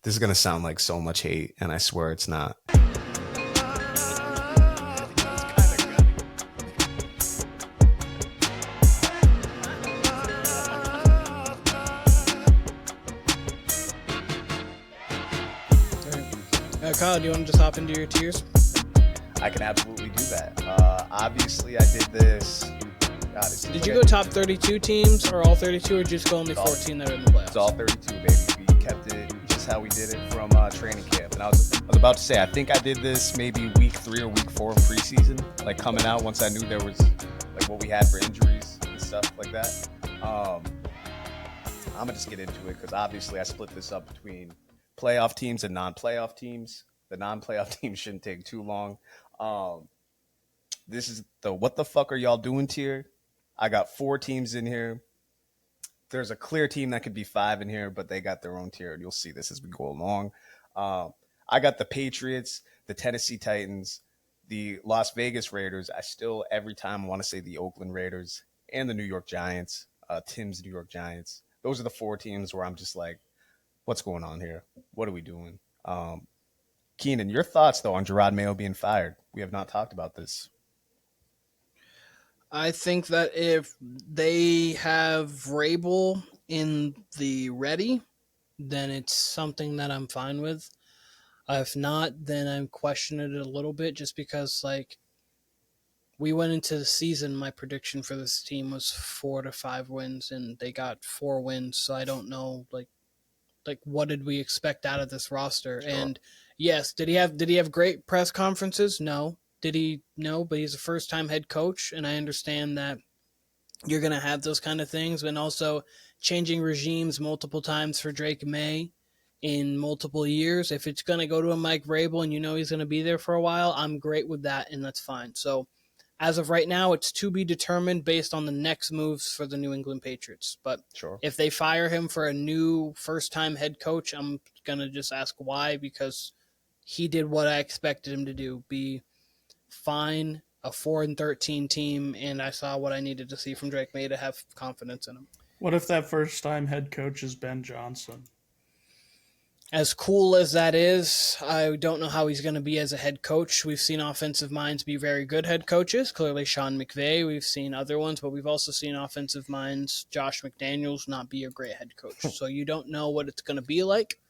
This is going to sound like so much hate, and I swear it's not. Kyle, do you want to just hop into your tiers? I can absolutely do that. Obviously, I did this. God, did you go top 32 teams, or all 32, or just go only 14 that are in the playoffs? It's all 32, baby. We kept it just how we did it from training camp. And I was about to say, I think I did this maybe week 3 or week 4 of preseason, like coming out once I knew there was like what we had for injuries and stuff like that. I'm gonna just get into it because obviously I split this up between playoff teams and non-playoff teams. The non-playoff teams shouldn't take too long. This is the what the fuck are y'all doing tier. I got 4 teams in here. There's a clear team that could be 5 in here, but they got their own tier. You'll see this as we go along. I got the Patriots, the Tennessee Titans, the Las Vegas Raiders. I still, every time, want to say the Oakland Raiders and the New York Giants, Tim's New York Giants. Those are the 4 teams where I'm just like, what's going on here? What are we doing? Keenan, your thoughts, though, on Gerard Mayo being fired? We have not talked about this. I think that if they have Vrabel in the ready, then it's something that I'm fine with. If not, then I'm questioning it a little bit just because, like, we went into the season, my prediction for this team was 4 to 5 wins, and they got 4 wins, so I don't know, like what did we expect out of this roster? Sure. And yes, did he have great press conferences? No. Did he? No, but he's a first-time head coach, and I understand that you're going to have those kind of things, and also changing regimes multiple times for Drake May in multiple years. If it's going to go to a Mike Vrabel and you know he's going to be there for a while, I'm great with that, and that's fine. So as of right now, it's to be determined based on the next moves for the New England Patriots. But sure, if they fire him for a new first-time head coach, I'm going to just ask why, because he did what I expected him to do, be fine, a 4-13 team, and I saw what I needed to see from Drake May to have confidence in him. What if that first-time head coach is Ben Johnson? As cool as that is, I don't know how he's going to be as a head coach. We've seen offensive minds be very good head coaches. Clearly, Sean McVay. We've seen other ones, but we've also seen offensive minds, Josh McDaniels, not be a great head coach. So you don't know what it's going to be like.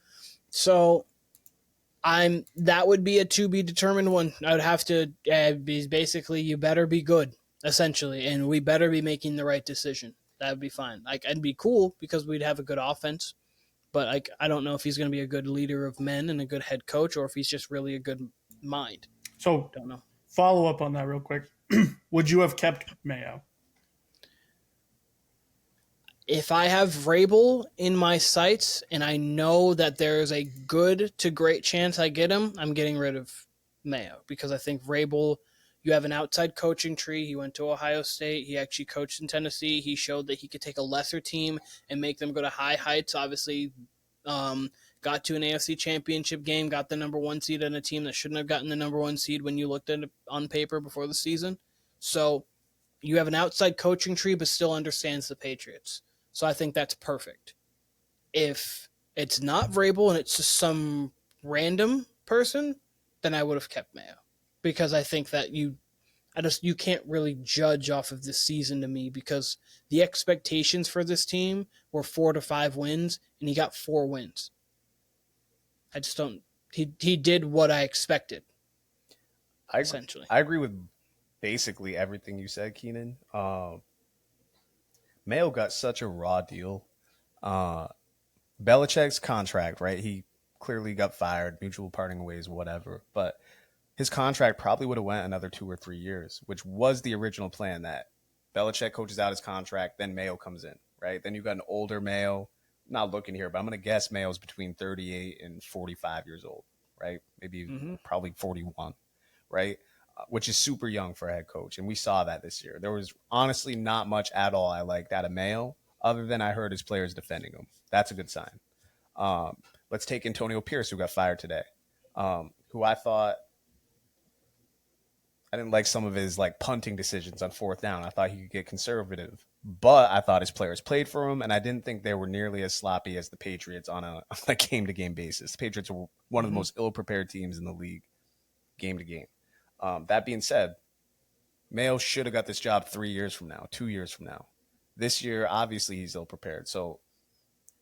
So that would be a to be determined one. I would have to be basically, you better be good, essentially, and we better be making the right decision. That would be fine. Like, it'd be cool because we'd have a good offense. But like, I don't know if he's going to be a good leader of men and a good head coach, or if he's just really a good mind. So, don't know. Follow up on that real quick. Would you have kept Mayo? If I have Vrabel in my sights and I know that there is a good to great chance I get him, I'm getting rid of Mayo, because I think Vrabel, you have an outside coaching tree. He went to Ohio State. He actually coached in Tennessee. He showed that he could take a lesser team and make them go to high heights. Obviously, got to an AFC championship game, got the number 1 seed on a team that shouldn't have gotten the number 1 seed when you looked at it on paper before the season. So you have an outside coaching tree, but still understands the Patriots. So I think that's perfect. If it's not Vrabel and it's just some random person, then I would have kept Mayo. Because I think that you can't really judge off of this season to me, because the expectations for this team were 4 to 5 wins, and he got 4 wins. I just don't. He did what I expected. Essentially, I agree with basically everything you said, Keenan. Mayo got such a raw deal. Belichick's contract, right? He clearly got fired, mutual parting ways, whatever, but his contract probably would have went another 2 or 3 years, which was the original plan, that Belichick coaches out his contract, then Mayo comes in, right? Then you've got an older Mayo. I'm not looking here, but I'm going to guess Mayo's between 38 and 45 years old, right? Maybe probably 41, right? Which is super young for a head coach. And we saw that this year. There was honestly not much at all I liked out of Mayo, other than I heard his players defending him. That's a good sign. Let's take Antonio Pierce, who got fired today, who I thought, I didn't like some of his like punting decisions on 4th down. I thought he could get conservative but I thought his players played for him, and I didn't think they were nearly as sloppy as the Patriots on a game-to-game basis. The Patriots were one of the most ill-prepared teams in the league, game to game. That being said, Mayo should have got this job 3 years from now, 2 years from now. This year, obviously, he's ill-prepared. So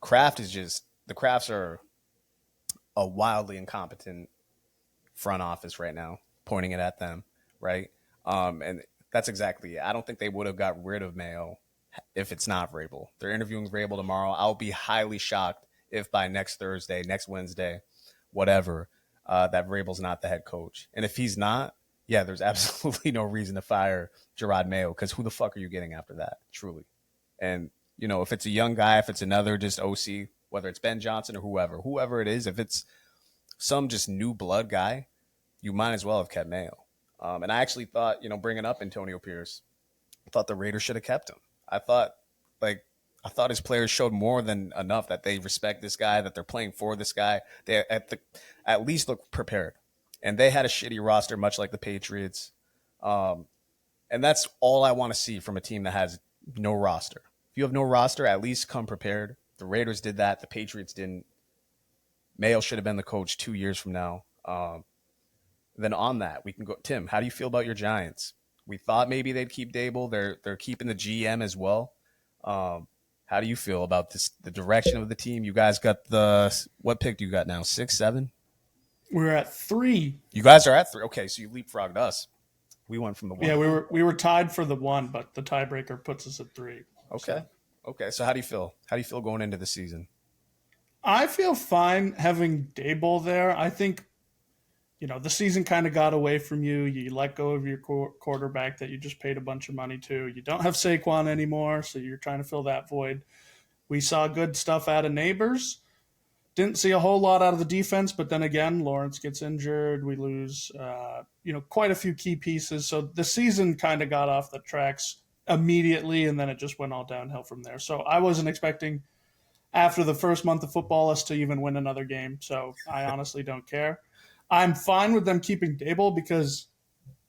Kraft is just – the Krafts are a wildly incompetent front office right now, pointing it at them, right? And that's exactly it. I don't think they would have got rid of Mayo if it's not Vrabel. They're interviewing Vrabel tomorrow. I'll be highly shocked if by next Thursday, next Wednesday, whatever, that Vrabel's not the head coach. And if he's not, yeah, there's absolutely no reason to fire Gerard Mayo, because who the fuck are you getting after that, truly? And, you know, if it's a young guy, if it's another just OC, whether it's Ben Johnson or whoever it is, if it's some just new blood guy, you might as well have kept Mayo. And I actually thought, you know, bringing up Antonio Pierce, I thought the Raiders should have kept him. I thought his players showed more than enough that they respect this guy, that they're playing for this guy. They at least look prepared. And they had a shitty roster, much like the Patriots. And that's all I want to see from a team that has no roster. If you have no roster, at least come prepared. The Raiders did that. The Patriots didn't. Mayo should have been the coach 2 years from now. Then on that, we can go. Tim, how do you feel about your Giants? We thought maybe they'd keep Dable. They're keeping the GM as well. How do you feel about this? The direction of the team? You guys got what pick do you got now? 6, 7? We're at 3. You guys are at 3. Okay, so you leapfrogged us. We went from the 1. Yeah, we were tied for the 1, but the tiebreaker puts us at 3. Okay. Okay. So how do you feel? How do you feel going into the season? I feel fine having Dable there. I think, you know, the season kind of got away from you. You let go of your quarterback that you just paid a bunch of money to. You don't have Saquon anymore, so you're trying to fill that void. We saw good stuff out of Neighbors. Didn't see a whole lot out of the defense, but then again, Lawrence gets injured. We lose, quite a few key pieces. So the season kind of got off the tracks immediately, and then it just went all downhill from there. So I wasn't expecting after the first month of football us to even win another game. So I honestly don't care. I'm fine with them keeping Dable because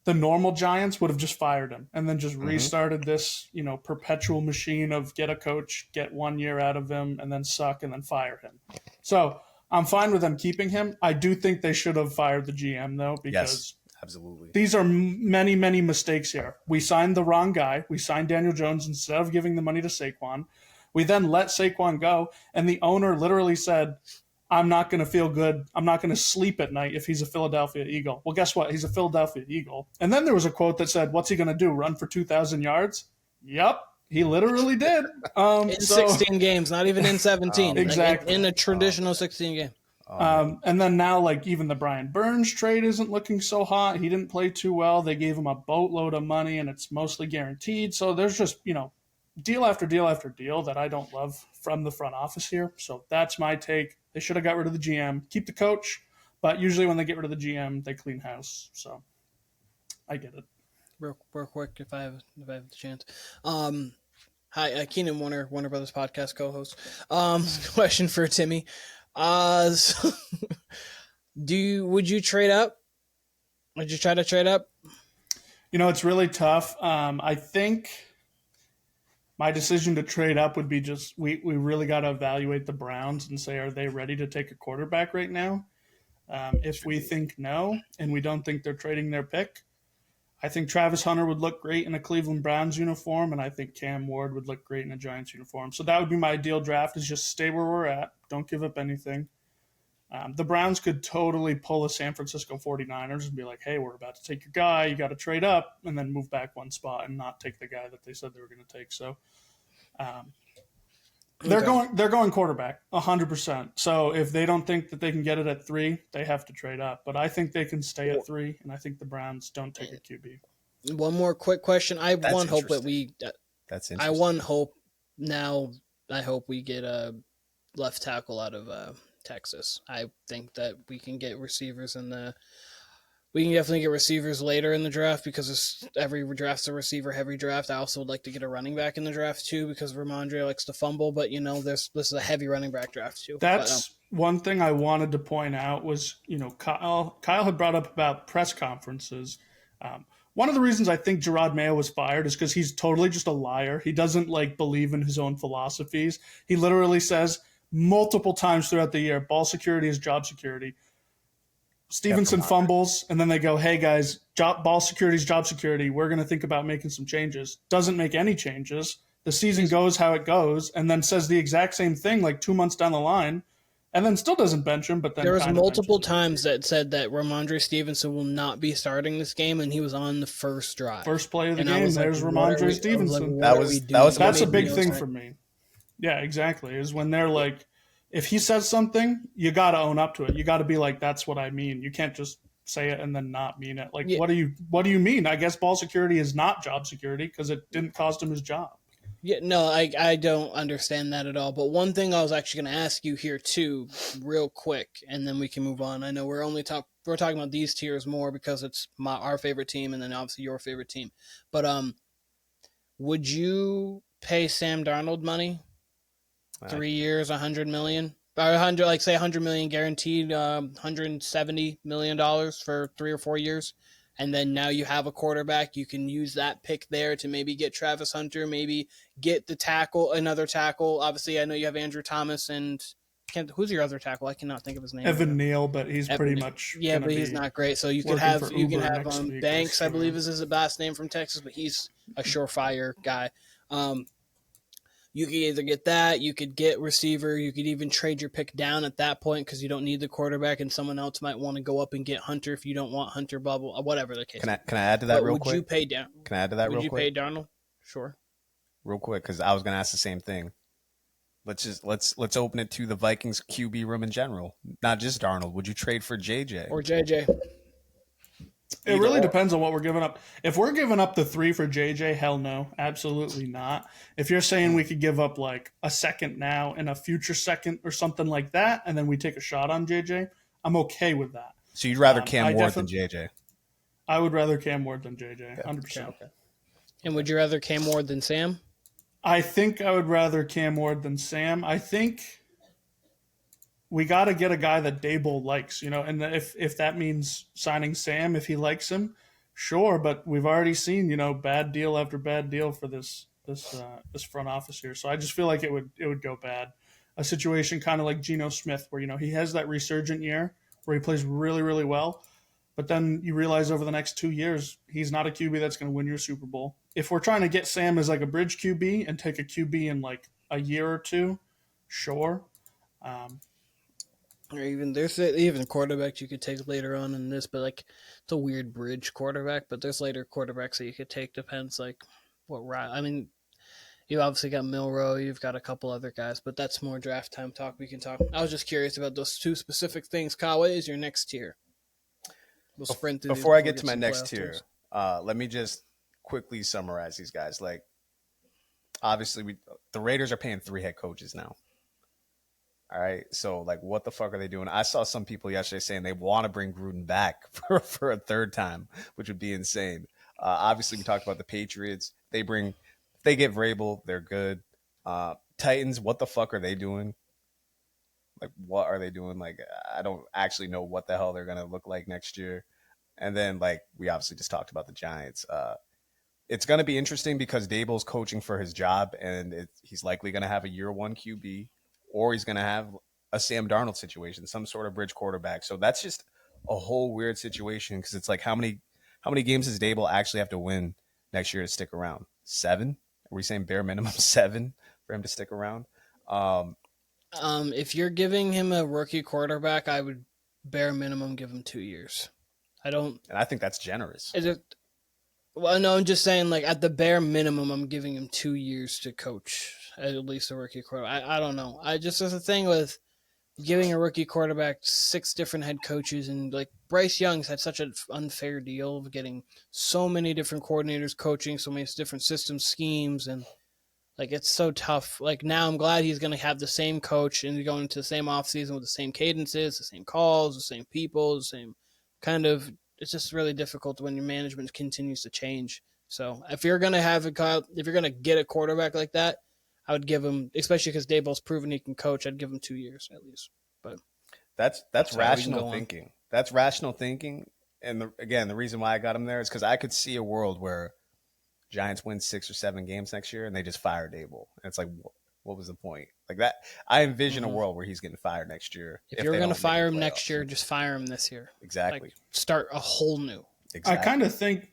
the normal Giants would have just fired him and then just restarted this, perpetual machine of get a coach, get 1 year out of him, and then suck and then fire him. So I'm fine with them keeping him. I do think they should have fired the GM, though, because absolutely. These are many, many mistakes here. We signed the wrong guy. We signed Daniel Jones instead of giving the money to Saquon. We then let Saquon go, and the owner literally said, I'm not going to feel good. I'm not going to sleep at night if he's a Philadelphia Eagle. Well, guess what? He's a Philadelphia Eagle. And then there was a quote that said, what's he going to do, run for 2,000 yards? Yep, he literally did. In 16 games, not even in 17. Exactly. In a traditional 16 game. And then now, even the Brian Burns trade isn't looking so hot. He didn't play too well. They gave him a boatload of money, and it's mostly guaranteed. So there's just, deal after deal after deal that I don't love from the front office here. So that's my take. They should have got rid of the GM, keep the coach, but usually when they get rid of the GM, they clean house. So I get it. Real quick, if I have the chance. Hi, Keenan Warner, Warner Brothas Podcast co-host. Question for Timmy. Would you trade up? Would you try to trade up? It's really tough. I think my decision to trade up would be just we really got to evaluate the Browns and say, are they ready to take a quarterback right now? If we think no, and we don't think they're trading their pick, I think Travis Hunter would look great in a Cleveland Browns uniform, and I think Cam Ward would look great in a Giants uniform. So that would be my ideal draft, is just stay where we're at. Don't give up anything. The Browns could totally pull a San Francisco 49ers and be like, hey, we're about to take your guy. You got to trade up, and then move back one spot and not take the guy that they said they were going to take. So they're going quarterback 100%. So if they don't think that they can get it at 3, they have to trade up. But I think they can stay at 3, and I think the Browns don't take a QB. One more quick question. That's interesting. I hope now. I hope we get a left tackle out of Texas. I think that we can get receivers we can definitely get receivers later in the draft because every draft's a receiver-heavy draft. I also would like to get a running back in the draft, too, because Ramondre likes to fumble. But, this is a heavy running back draft, too. That's one thing I wanted to point out was, Kyle had brought up about press conferences. one of the reasons I think Gerard Mayo was fired is because he's totally just a liar. He doesn't like believe in his own philosophies. He literally says multiple times throughout the year, ball security is job security. Stevenson fumbles, and then they go, hey guys, ball security is job security. We're going to think about making some changes. Doesn't make any changes. The season goes how it goes, and then says the exact same thing like 2 months down the line, and then still doesn't bench him. But then there was multiple times that said that Ramondre Stevenson will not be starting this game, and he was on the first drive. First play of the game, there's Ramondre Stevenson. That's a big thing for me. Yeah, exactly. Is when they're like, if he says something, you got to own up to it. You got to be like, that's what I mean. You can't just say it and then not mean it. Like, what do you mean? I guess ball security is not job security because it didn't cost him his job. Yeah, no, I don't understand that at all. But one thing I was actually going to ask you here too, real quick, and then we can move on. I know we're talking about these tiers more because it's our favorite team, and then obviously your favorite team. But would you pay Sam Darnold money? 3 years, $100 million, or $100 million guaranteed, $170 million for 3 or 4 years. And then now you have a quarterback. You can use that pick there to maybe get Travis Hunter, maybe get another tackle. Obviously, I know you have Andrew Thomas and who's your other tackle? I cannot think of his name. Evan Neal, but he's pretty much but he's not great. So you can have Banks, I believe is his last name, from Texas, but he's a surefire guy. You could either get that, you could get receiver, you could even trade your pick down at that point because you don't need the quarterback, and someone else might want to go up and get Hunter if you don't want Hunter, bubble, whatever the case. Can I add to that real quick? Would you pay down? Can I add to that real quick? Would you pay Darnold? Sure. Real quick, because I was going to ask the same thing. Let's open it to the Vikings QB room in general, not just Darnold. Would you trade for JJ or JJ? It really depends on what we're giving up. If we're giving up the 3 for JJ, hell no, absolutely not. If you're saying we could give up like a second now and a future second or something like that, and then we take a shot on JJ, I'm okay with that. So you'd rather Cam Ward than JJ? I would rather Cam Ward than JJ, 100%. Okay. And would you rather Cam Ward than Sam? I think I would rather Cam Ward than Sam. I think we got to get a guy that Daboll likes, and if that means signing Sam, if he likes him, sure. But we've already seen, bad deal after bad deal for this front office here. So I just feel like it would go bad. A situation kind of like Geno Smith, where he has that resurgent year where he plays really, really well, but then you realize over the next 2 years he's not a QB that's going to win your Super Bowl. If we're trying to get Sam as like a bridge QB and take a QB in like a year or two, sure. Or even there's even quarterbacks you could take later on in this, but like it's a weird bridge quarterback. But there's later quarterbacks that you could take. Depends like what route. I mean, you obviously got Milroe. You've got a couple other guys, but that's more draft time talk. We can talk. I was just curious about those 2 specific things. Kyle, what is your next tier? We'll sprint through before I get to my next tier. Let me just quickly summarize these guys. Like, obviously, the Raiders are paying 3 head coaches now. All right, so like, what the fuck are they doing? I saw some people yesterday saying they want to bring Gruden back for a 3rd time, which would be insane. Obviously, we talked about the Patriots. If they get Vrabel, they're good. Titans, what the fuck are they doing? Like, what are they doing? Like, I don't actually know what the hell they're gonna look like next year. And then, like, we obviously just talked about the Giants. It's gonna be interesting because Daboll's coaching for his job, and he's likely gonna have a year 1 QB. Or he's going to have a Sam Darnold situation, some sort of bridge quarterback. So that's just a whole weird situation because it's like how many games does Daboll actually have to win next year to stick around? 7? Are we saying bare minimum 7 for him to stick around? If you're giving him a rookie quarterback, I would bare minimum give him 2 years. And I think that's generous. Is it? Well, no, I'm just saying, like, at the bare minimum, I'm giving him 2 years to coach at least a rookie quarterback. I don't know. There's a thing with giving a rookie quarterback 6 different head coaches, and like Bryce Young's had such an unfair deal of getting so many different coordinators coaching, so many different systems, schemes, and like it's so tough. Like now I'm glad he's going to have the same coach and going into the same offseason with the same cadences, the same calls, the same people, the same kind of. It's just really difficult when your management continues to change. So if you're going to if you're going to get a quarterback like that, I would give him, especially because Daboll's proven he can coach, I'd give him 2 years at least. But that's rational thinking. That's rational thinking. And the reason why I got him there is because I could see a world where Giants win 6 or 7 games next year and they just fire Dable. And it's like, what was the point? Like that, I envision a world where he's getting fired next year. If you're going to fire him next year, just fire him this year. Exactly. Like, start a whole new. Exactly. I kind of think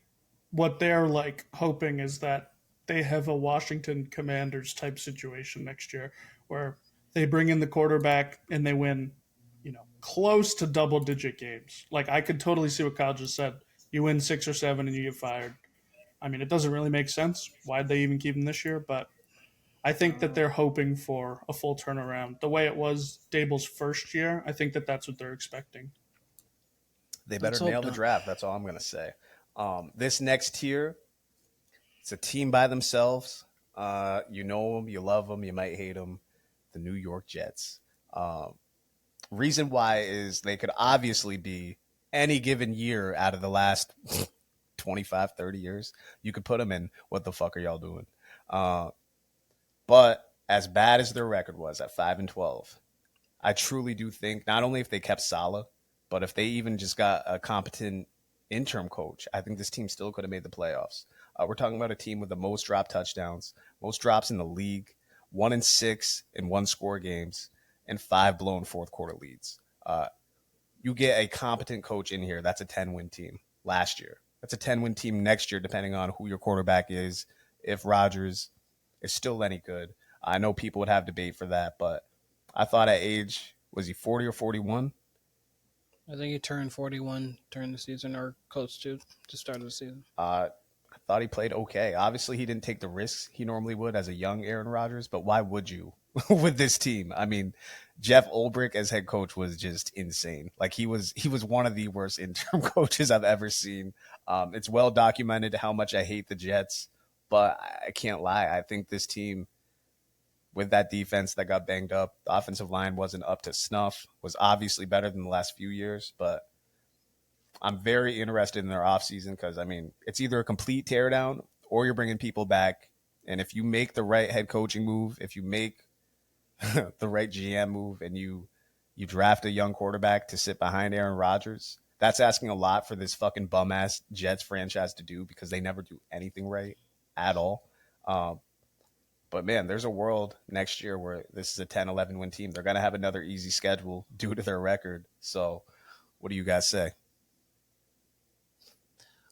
what they're like hoping is that they have a Washington Commanders type situation next year where they bring in the quarterback and they win, close to double-digit games. Like, I could totally see what Kyle just said. You win 6 or 7 and you get fired. I mean, it doesn't really make sense. Why'd they even keep him this year? But I think that they're hoping for a full turnaround. The way it was Dable's first year, I think that that's what they're expecting. They better nail the draft. That's all I'm going to say. This next tier, it's a team by themselves. You know them, you love them, you might hate them. The New York Jets. Reason why is they could obviously be any given year out of the last 25, 30 years. You could put them in, what the fuck are y'all doing? But as bad as their record was at 5-12, I truly do think not only if they kept Saleh, but if they even just got a competent interim coach, I think this team still could have made the playoffs. We're talking about a team with the most drop touchdowns, most drops in the league, 1-6 in one-score games, and 5 blown fourth-quarter leads. You get a competent coach in here, that's a 10-win team last year. That's a 10-win team next year, depending on who your quarterback is, if Rodgers is still any good. I know people would have debate for that, but I thought at age, was he 40 or 41? I think he turned 41 during the season, or close to start of the season. I thought he played okay. Obviously, he didn't take the risks he normally would as a young Aaron Rodgers, but why would you with this team? I mean, Jeff Ulbrich as head coach was just insane. Like he was one of the worst interim coaches I've ever seen. It's well documented how much I hate the Jets, but I can't lie. I think this team, with that defense that got banged up, the offensive line wasn't up to snuff, was obviously better than the last few years, but I'm very interested in their offseason because, I mean, it's either a complete teardown or you're bringing people back. And if you make the right head coaching move, if you make the right GM move and you draft a young quarterback to sit behind Aaron Rodgers, that's asking a lot for this fucking bum-ass Jets franchise to do because they never do anything right at all. But, man, there's a world next year where this is a 10, 11-win team. They're going to have another easy schedule due to their record. So what do you guys say?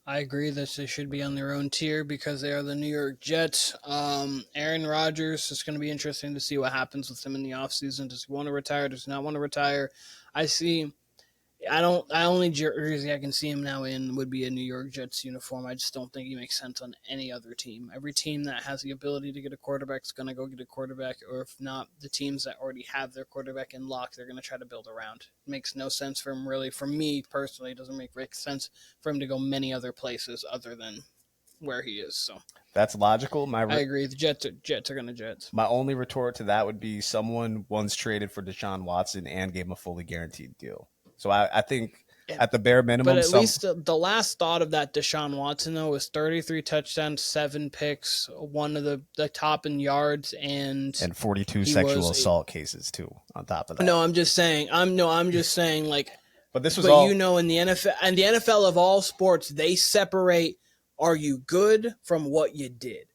I agree that they should be on their own tier because they are the New York Jets. Aaron Rodgers, it's going to be interesting to see what happens with him in the offseason. Does he want to retire? Does he not want to retire? Only jersey I can see him now in would be a New York Jets uniform. I just don't think he makes sense on any other team. Every team that has the ability to get a quarterback is going to go get a quarterback, or if not, the teams that already have their quarterback in lock, they're going to try to build around. It makes no sense for him, really. For me, personally, it doesn't make sense for him to go many other places other than where he is. So that's logical. I agree. The Jets are going to Jets. My only retort to that would be someone once traded for Deshaun Watson and gave him a fully guaranteed deal. So I think at the bare minimum. But at least the last thought of that Deshaun Watson, though, was 33 touchdowns, 7 picks, one of the top in yards, and 42 sexual assault cases, too, on top of that. No, I'm just saying, like. But this was all. In the NFL of all sports, they separate, are you good from what you did?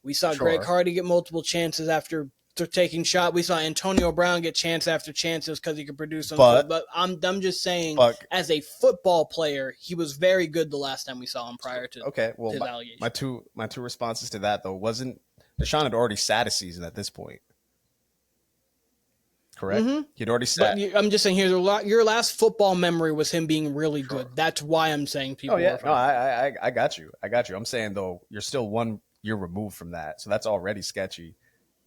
We saw Greg Hardy get multiple chances after taking shot. We saw Antonio Brown get chance after chances because he could produce them. But I'm just saying, as a football player, he was very good the last time we saw him prior to his allegation. My two responses to that, though, wasn't Deshaun had already sat a season at this point. Correct? Mm-hmm. He'd already sat. I'm just saying, your last football memory was him being really good. That's why I'm saying people. Oh, yeah. No, I got you. I'm saying, though, you're still 1 year removed from that. So that's already sketchy.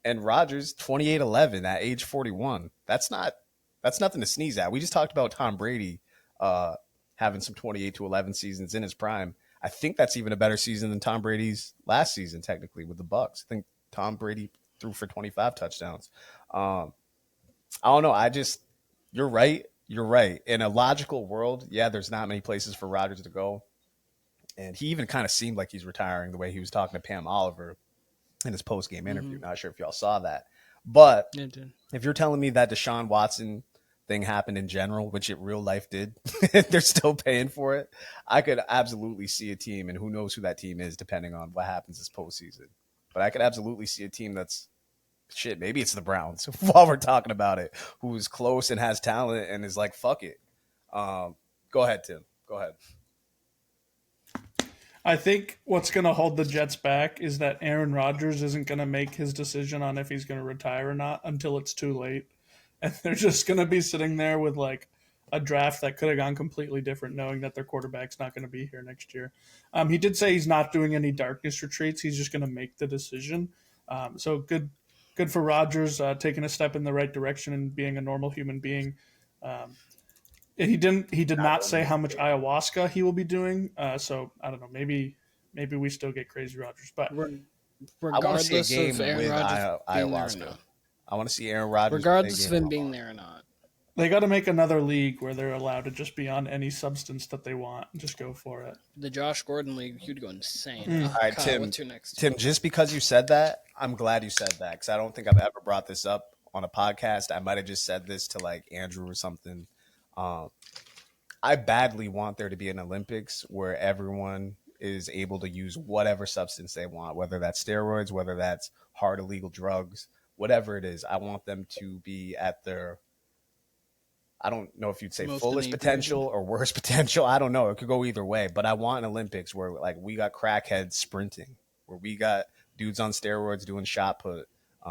And Rodgers, 28-11 at age 41. That's nothing to sneeze at. We just talked about Tom Brady having some 28-11 seasons in his prime. I think that's even a better season than Tom Brady's last season, technically, with the Bucs. I think Tom Brady threw for 25 touchdowns. I don't know. You're right. In a logical world, yeah, there's not many places for Rodgers to go. And he even kind of seemed like he's retiring the way he was talking to Pam Oliver in his post-game interview. Not sure if y'all saw that. But if you're telling me that Deshaun Watson thing happened in general, which it real life did, they're still paying for it. I could absolutely see a team, and who knows who that team is, depending on what happens this postseason. But I could absolutely see a team that's shit. Maybe it's the Browns while we're talking about it, who's close and has talent and is like, fuck it. Go ahead, Tim. Go ahead. I think what's going to hold the Jets back is that Aaron Rodgers isn't going to make his decision on if he's going to retire or not until it's too late. And they're just going to be sitting there with like a draft that could have gone completely different, knowing that their quarterback's not going to be here next year. He did say he's not doing any darkness retreats. He's just going to make the decision. So good for Rodgers taking a step in the right direction and being a normal human being. He did not say how much ayahuasca he will be doing. So I don't know. Maybe we still get Crazy Rodgers, but regardless I see a game of Aaron with Rodgers ayahuasca. I want to see Aaron Rodgers. Regardless of him being there or not. They got to make another league where they're allowed to just be on any substance that they want and just go for it. The Josh Gordon league, you'd go insane. All right, Kyle, Tim. what's your next Tim, just because you said that, I'm glad you said that because I don't think I've ever brought this up on a podcast. I might have just said this to like Andrew or something. I badly want there to be an Olympics where everyone is able to use whatever substance they want, whether that's steroids, whether that's hard illegal drugs, whatever it is. I want them to be at their, I don't know if you'd say Most fullest potential or worst potential. I don't know. It could go either way, but I want an Olympics where like we got crackheads sprinting, where we got dudes on steroids doing shot put,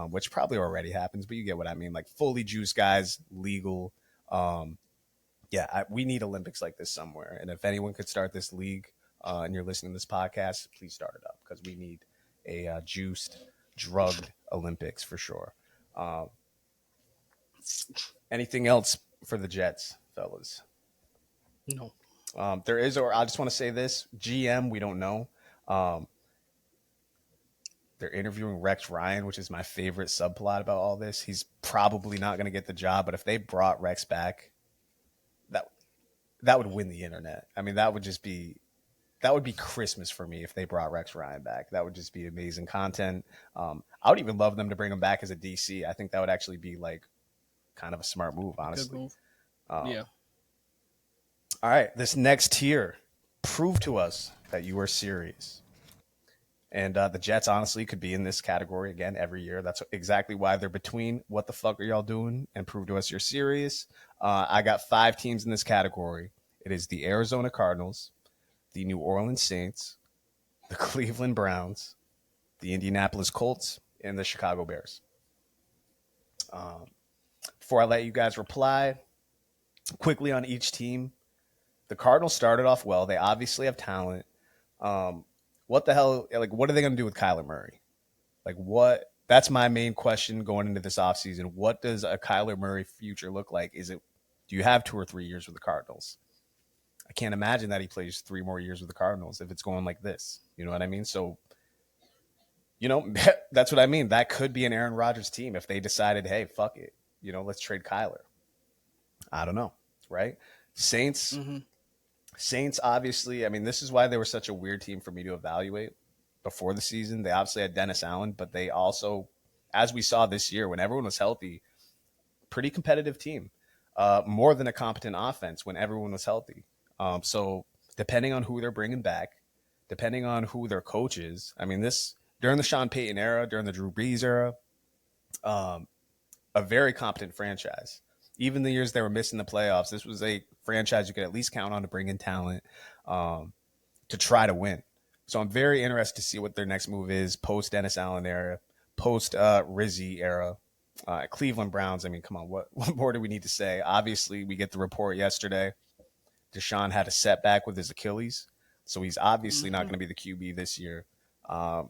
which probably already happens, but you get what I mean. Like fully juiced guys, legal. We need Olympics like this somewhere. And if anyone could start this league and you're listening to this podcast, please start it up because we need a juiced, drugged Olympics for sure. Anything else for the Jets, fellas? No. There is, or I just want to say this, GM, we don't know. They're interviewing Rex Ryan, which is my favorite subplot about all this. He's probably not going to get the job, but if they brought Rex back, that would win the internet. I mean, that would be Christmas for me if they brought Rex Ryan back. That would just be amazing content. I would even love them to bring him back as a DC. I think that would actually be like kind of a smart move, honestly. Good move. Yeah. All right, this next tier, prove to us that you are serious. And the Jets, honestly, could be in this category again every year. That's exactly why they're between what the fuck are y'all doing and prove to us you're serious. I got 5 teams in this category. It is the Arizona Cardinals, the New Orleans Saints, the Cleveland Browns, the Indianapolis Colts, and the Chicago Bears. Before I let you guys reply, quickly on each team, the Cardinals started off well. They obviously have talent. What the hell? Like, what are they going to do with Kyler Murray? Like, what? That's my main question going into this offseason. What does a Kyler Murray future look like? Do you have 2 or 3 years with the Cardinals? I can't imagine that he plays 3 more years with the Cardinals if it's going like this. You know what I mean? So, that's what I mean. That could be an Aaron Rodgers team if they decided, hey, fuck it. Let's trade Kyler. I don't know, right? Saints. Mm-hmm. Saints, obviously, I mean, this is why they were such a weird team for me to evaluate before the season. They obviously had Dennis Allen, but they also, as we saw this year, when everyone was healthy, pretty competitive team. More than a competent offense when everyone was healthy. So depending on who they're bringing back, depending on who their coach is, I mean, this during the Sean Payton era, during the Drew Brees era, a very competent franchise. Even the years they were missing the playoffs, this was a franchise you could at least count on to bring in talent to try to win. So I'm very interested to see what their next move is post Dennis Allen era, post Rizzi era. Cleveland Browns, I mean, come on, what more do we need to say? Obviously, we get the report yesterday. Deshaun had a setback with his Achilles, so he's obviously not going to be the QB this year.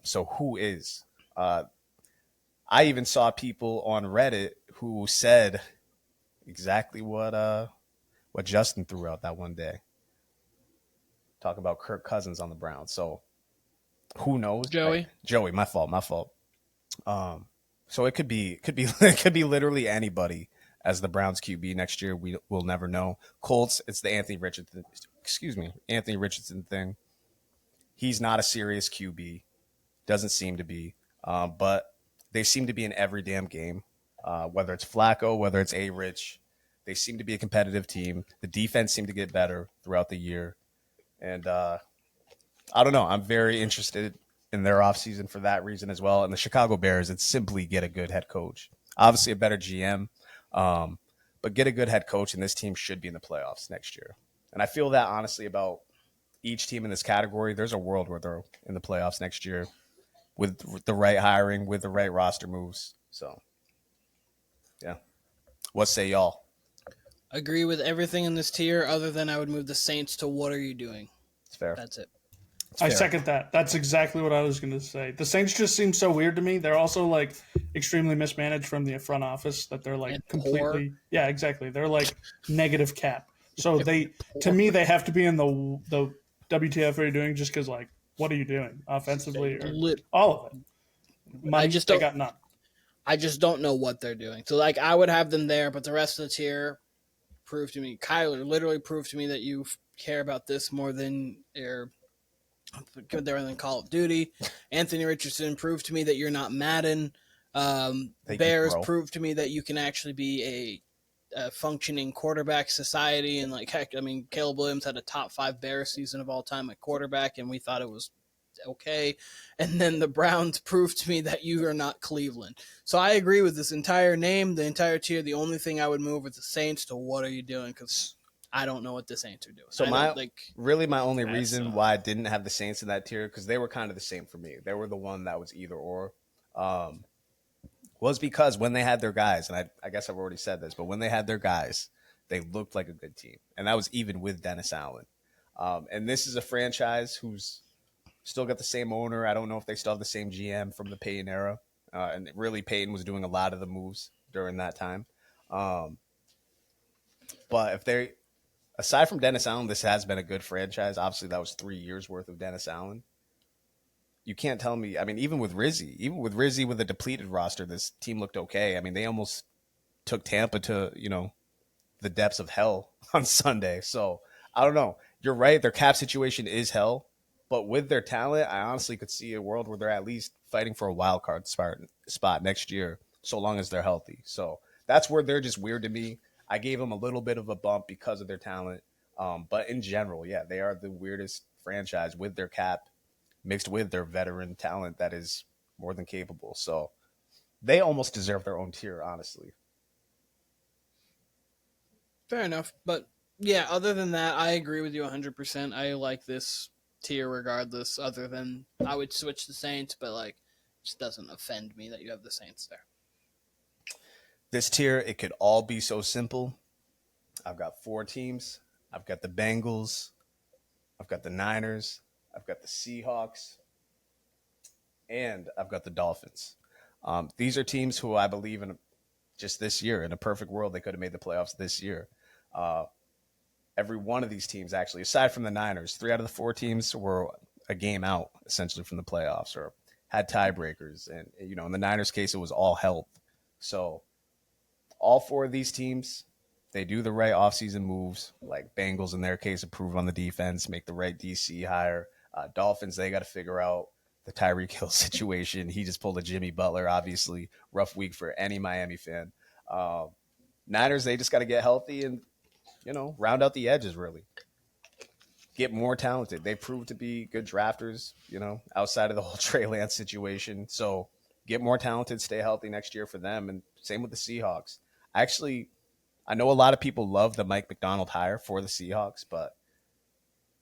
So who is? I even saw people on Reddit who said exactly what Justin threw out that one day. Talk about Kirk Cousins on the Browns. So who knows? Joey, my fault. So it could be literally anybody as the Browns QB next year. We'll never know. Colts, it's the Anthony Richardson thing. He's not a serious QB. Doesn't seem to be. But they seem to be in every damn game. Whether it's Flacco, whether it's A-Rich, They seem to be a competitive team. The defense seemed to get better throughout the year. And I don't know. I'm very interested in their offseason for that reason as well. And the Chicago Bears, it's simply get a good head coach. Obviously a better GM, but get a good head coach, and this team should be in the playoffs next year. And I feel that honestly about each team in this category. There's a world where they're in the playoffs next year with the right hiring, with the right roster moves. So, yeah. What say y'all? Agree with everything in this tier other than I would move the Saints to what are you doing? It's fair. That's it. It's I fair. second that. That's exactly what I was going to say. The Saints just seem so weird to me. They're also like extremely mismanaged from the front office that they're like And completely. poor. Yeah, exactly. They're like negative cap. So to me, they have to be in the WTF are you doing just because like, what are you doing offensively or all of it? Money, they got none. I just don't know what they're doing. So like I would have them there, but the rest of the tier proved to me, Kyler literally proved to me that you care about this more than they're than Call of Duty. Anthony Richardson proved to me that you're not Madden. Bears proved to me that you can actually be a functioning quarterback society. And like, heck, I mean, Caleb Williams had a top 5 Bears season of all time at quarterback, and we thought it was okay. And then the Browns proved to me that you are not Cleveland. So I agree with this entire name, the entire tier. The only thing I would move with the Saints to what are you doing? Because I don't know what the Saints are doing. So my only reason why I didn't have the Saints in that tier, because they were kind of the same for me. They were the one that was either or. Was because when they had their guys, and I guess I've already said this, but when they had their guys, they looked like a good team. And that was even with Dennis Allen. And this is a franchise who's still got the same owner. I don't know if they still have the same GM from the Payton era. And really, Payton was doing a lot of the moves during that time. But if they, aside from Dennis Allen, this has been a good franchise. Obviously, that was 3 years worth of Dennis Allen. You can't tell me. I mean, even with Rizzi with a depleted roster, this team looked okay. I mean, they almost took Tampa to, the depths of hell on Sunday. So I don't know. You're right. Their cap situation is hell. But with their talent, I honestly could see a world where they're at least fighting for a wild card spot next year, so long as they're healthy. So that's where they're just weird to me. I gave them a little bit of a bump because of their talent. But in general, yeah, they are the weirdest franchise with their cap mixed with their veteran talent that is more than capable. So they almost deserve their own tier, honestly. Fair enough. But yeah, other than that, I agree with you 100%. I like this tier regardless, other than I would switch the Saints, but like it just doesn't offend me that you have the Saints there. This tier, it could all be so simple. I've got 4 teams. I've got the Bengals. I've got the Niners. I've got the Seahawks. And I've got the Dolphins. These are teams who I believe in just this year. In a perfect world, they could have made the playoffs this year. Every one of these teams, actually, aside from the Niners, 3 out of the 4 teams were a game out, essentially, from the playoffs or had tiebreakers. And, in the Niners' case, it was all health. So all 4 of these teams, they do the right offseason moves, like Bengals in their case, improve on the defense, make the right DC hire. Dolphins, they got to figure out the Tyreek Hill situation. He just pulled a Jimmy Butler, obviously. Rough week for any Miami fan. Niners, they just got to get healthy and, round out the edges, really. Get more talented. They proved to be good drafters, outside of the whole Trey Lance situation. So get more talented, stay healthy next year for them. And same with the Seahawks. Actually, I know a lot of people love the Mike McDonald hire for the Seahawks, but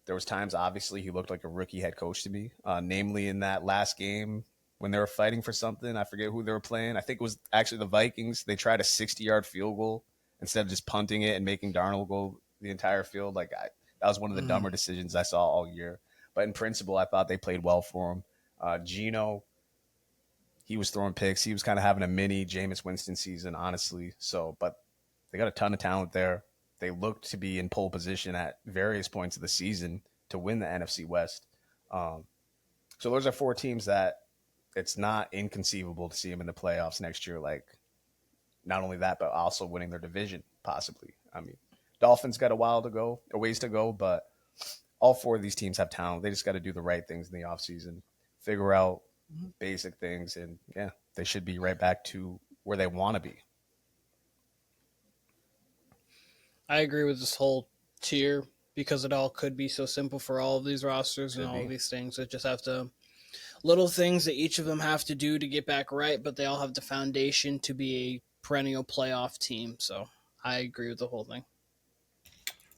there was times, obviously, he looked like a rookie head coach to me, namely in that last game when they were fighting for something. I forget who they were playing. I think it was actually the Vikings. They tried a 60-yard field goal instead of just punting it and making Darnold go the entire field. That was one of the dumber decisions I saw all year. But in principle, I thought they played well for him. Geno, he was throwing picks. He was kind of having a mini Jameis Winston season, honestly. But they got a ton of talent there. They looked to be in pole position at various points of the season to win the NFC West. So those are 4 teams that it's not inconceivable to see them in the playoffs next year. Like, not only that, but also winning their division, possibly. I mean, Dolphins got a ways to go, but all 4 of these teams have talent. They just got to do the right things in the offseason, figure out basic things, and, yeah, they should be right back to where they want to be. I agree with this whole tier because it all could be so simple for all of these rosters and Could all be. of these things. That just have to little things that each of them have to do to get back right, but they all have the foundation to be a perennial playoff team. So I agree with the whole thing.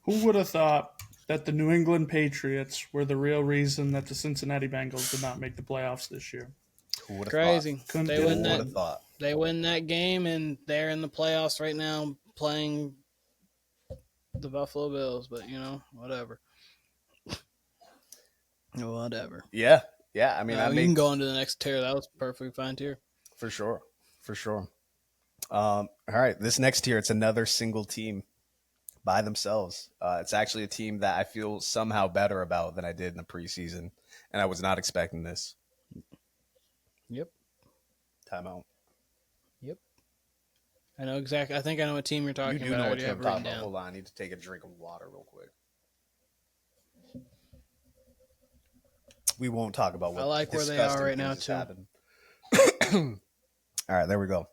Who would have thought that the New England Patriots were the real reason that the Cincinnati Bengals did not make the playoffs this year? Who would have Crazy. Couldn't They do win it. Who would that. have thought? They win that game, and they're in the playoffs right now playing the Buffalo Bills. But whatever. Whatever. Yeah. I mean, You can go on to the next tier. That was perfectly fine tier. for sure. All right, this next tier, it's another single team by themselves. It's actually a team that I feel somehow better about than I did in the preseason, and I was not expecting this. Yep. Timeout. I know exactly. I think I know what team you're talking You do about. I know what already team have I'm it talking written about. down. Hold on, I need to take a drink of water real quick. We won't talk about what I like where they disgusting are right now, things too. happened. All right, there we go.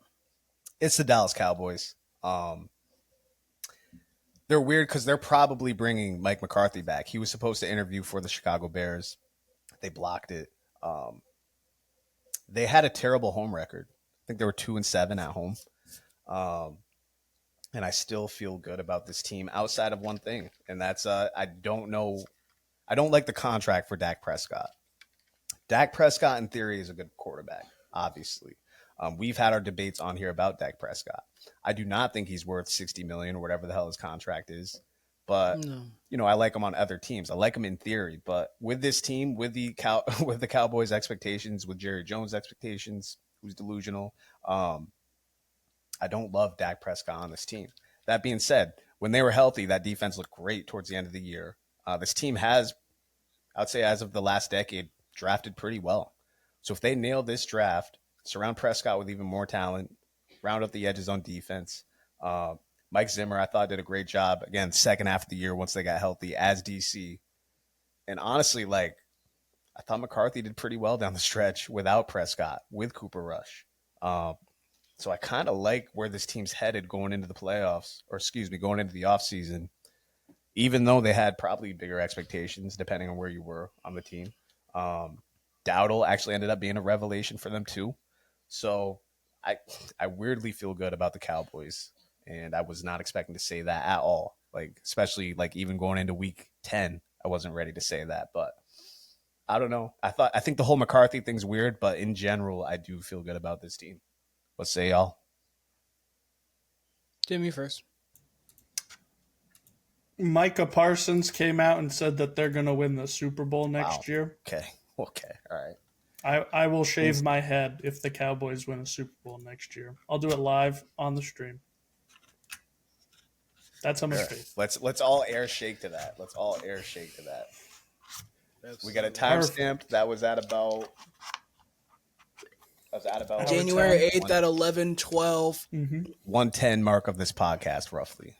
It's the Dallas Cowboys. They're weird because they're probably bringing Mike McCarthy back. He was supposed to interview for the Chicago Bears. They blocked it. They had a terrible home record. I think they were 2-7 at home. And I still feel good about this team outside of one thing, and that's I don't like the contract for Dak Prescott. Dak Prescott, in theory, is a good quarterback, obviously. We've had our debates on here about Dak Prescott. I do not think he's worth $60 million or whatever the hell his contract is. But No. I like him on other teams. I like him in theory, but with this team, with the Cowboys' expectations, with Jerry Jones' expectations, who's delusional, I don't love Dak Prescott on this team. That being said, when they were healthy, that defense looked great towards the end of the year. This team has, I would say, as of the last decade, drafted pretty well. So if they nail this draft, surround Prescott with even more talent, round up the edges on defense. Mike Zimmer, I thought, did a great job. Again, second half of the year once they got healthy as DC. And honestly, I thought McCarthy did pretty well down the stretch without Prescott, with Cooper Rush. So I kind of like where this team's headed going into the playoffs, going into the offseason, even though they had probably bigger expectations depending on where you were on the team. Dowdle actually ended up being a revelation for them too. So I weirdly feel good about the Cowboys, and I was not expecting to say that at all. Especially even going into week 10, I wasn't ready to say that, but I don't know. I think the whole McCarthy thing's weird, but in general, I do feel good about this team. What say y'all? Jimmy first. Micah Parsons came out and said that they're going to win the Super Bowl next year. Okay. All right. I will shave my head if the Cowboys win a Super Bowl next year. I'll do it live on the stream. That's how much faith. Let's all air shake to that. We got a timestamp that was at about January 8th at 11:12. 1:10 mark of this podcast, roughly.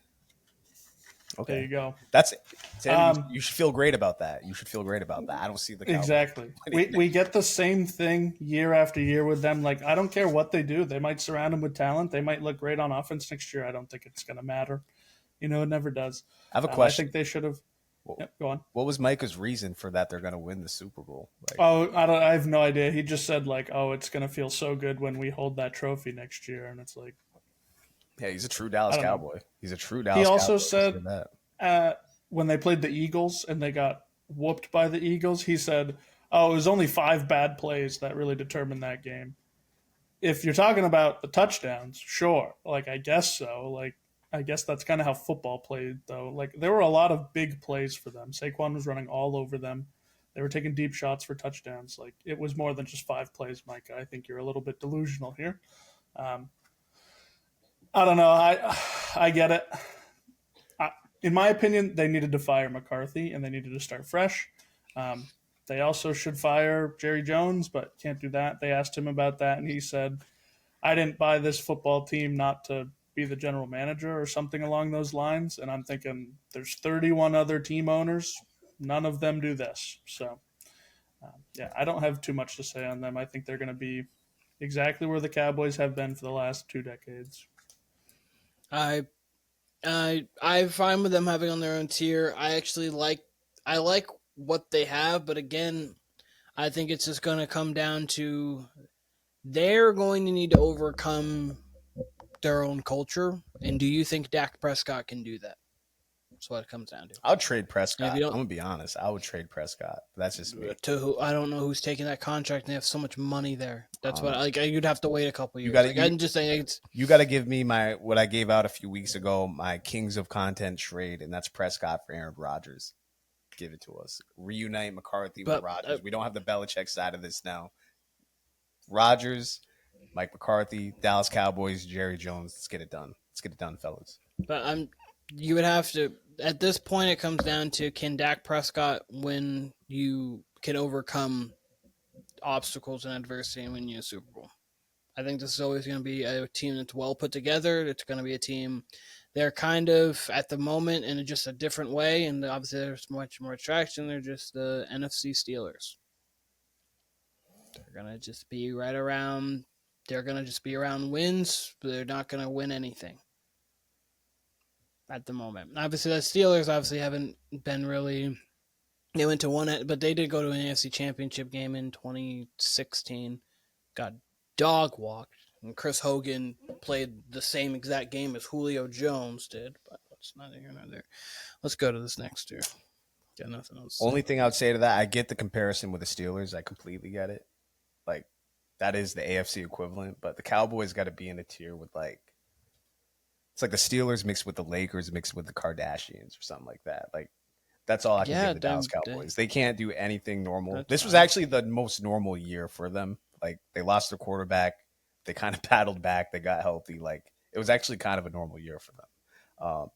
Okay. There you go. That's it. Tim, you should feel great about that. I don't see the Cowboys. Exactly. We get the same thing year after year with them. I don't care what they do. They might surround them with talent. They might look great on offense next year. I don't think it's going to matter. It never does. I have a question. I think they should have. Go on. What was Micah's reason for that they're going to win the Super Bowl? I have no idea. He just said it's going to feel so good when we hold that trophy next year. And it's yeah, he's a true Dallas Cowboy. Know. He's a true Dallas Cowboy. He also said when they played the Eagles and they got whooped by the Eagles, he said, it was only 5 bad plays that really determined that game. If you're talking about the touchdowns, sure. I guess so. I guess that's kind of how football played, though. There were a lot of big plays for them. Saquon was running all over them. They were taking deep shots for touchdowns. It was more than just 5 plays, Micah. I think you're a little bit delusional here. I don't know. I get it. In my opinion, they needed to fire McCarthy, and they needed to start fresh. They also should fire Jerry Jones, but can't do that. They asked him about that, and he said, I didn't buy this football team not to be the general manager or something along those lines. And I'm thinking there's 31 other team owners. None of them do this. So, I don't have too much to say on them. I think they're going to be exactly where the Cowboys have been for the last 2 decades. I I'm fine with them having on their own tier. I like what they have, but again, I think it's just going to come down to they're going to need to overcome their own culture. And do you think Dak Prescott can do that? That's what it comes down to. I would trade Prescott. I'm If you gonna be honest. I would trade Prescott. That's just me. To who I don't know who's taking that contract. And they have so much money there. That's what you'd have to wait a couple years. I'm just saying you got to give me what I gave out a few weeks ago, my Kings of Content trade, and that's Prescott for Aaron Rodgers. Give it to us. Reunite McCarthy with Rodgers. We don't have the Belichick side of this now. Rodgers, Mike McCarthy, Dallas Cowboys, Jerry Jones. Let's get it done. Let's get it done, fellas. But you would have to. At this point, it comes down to can Dak Prescott when you can overcome obstacles and adversity and win you a Super Bowl. I think this is always going to be a team that's well put together. It's going to be a team. They're kind of at the moment in just a different way, and obviously there's much more attraction. They're just the NFC Steelers. They're going to just be right around. They're going to just be around wins, but they're not going to win anything at the moment. Obviously, the Steelers haven't been really. They went to one, but they did go to an AFC Championship game in 2016. Got dog walked, and Chris Hogan played the same exact game as Julio Jones did. But that's neither here nor there. Let's go to this next year. Got nothing else. Only thing I would say to that, I get the comparison with the Steelers. I completely get it. Like that is the AFC equivalent, but the Cowboys got to be in a tier with it's like the Steelers mixed with the Lakers mixed with the Kardashians or something like that. Like that's all I can give the Dallas Cowboys. They can't do anything normal. This was actually the most normal year for them. Like they lost their quarterback. They kind of paddled back. They got healthy. Like it was actually kind of a normal year for them.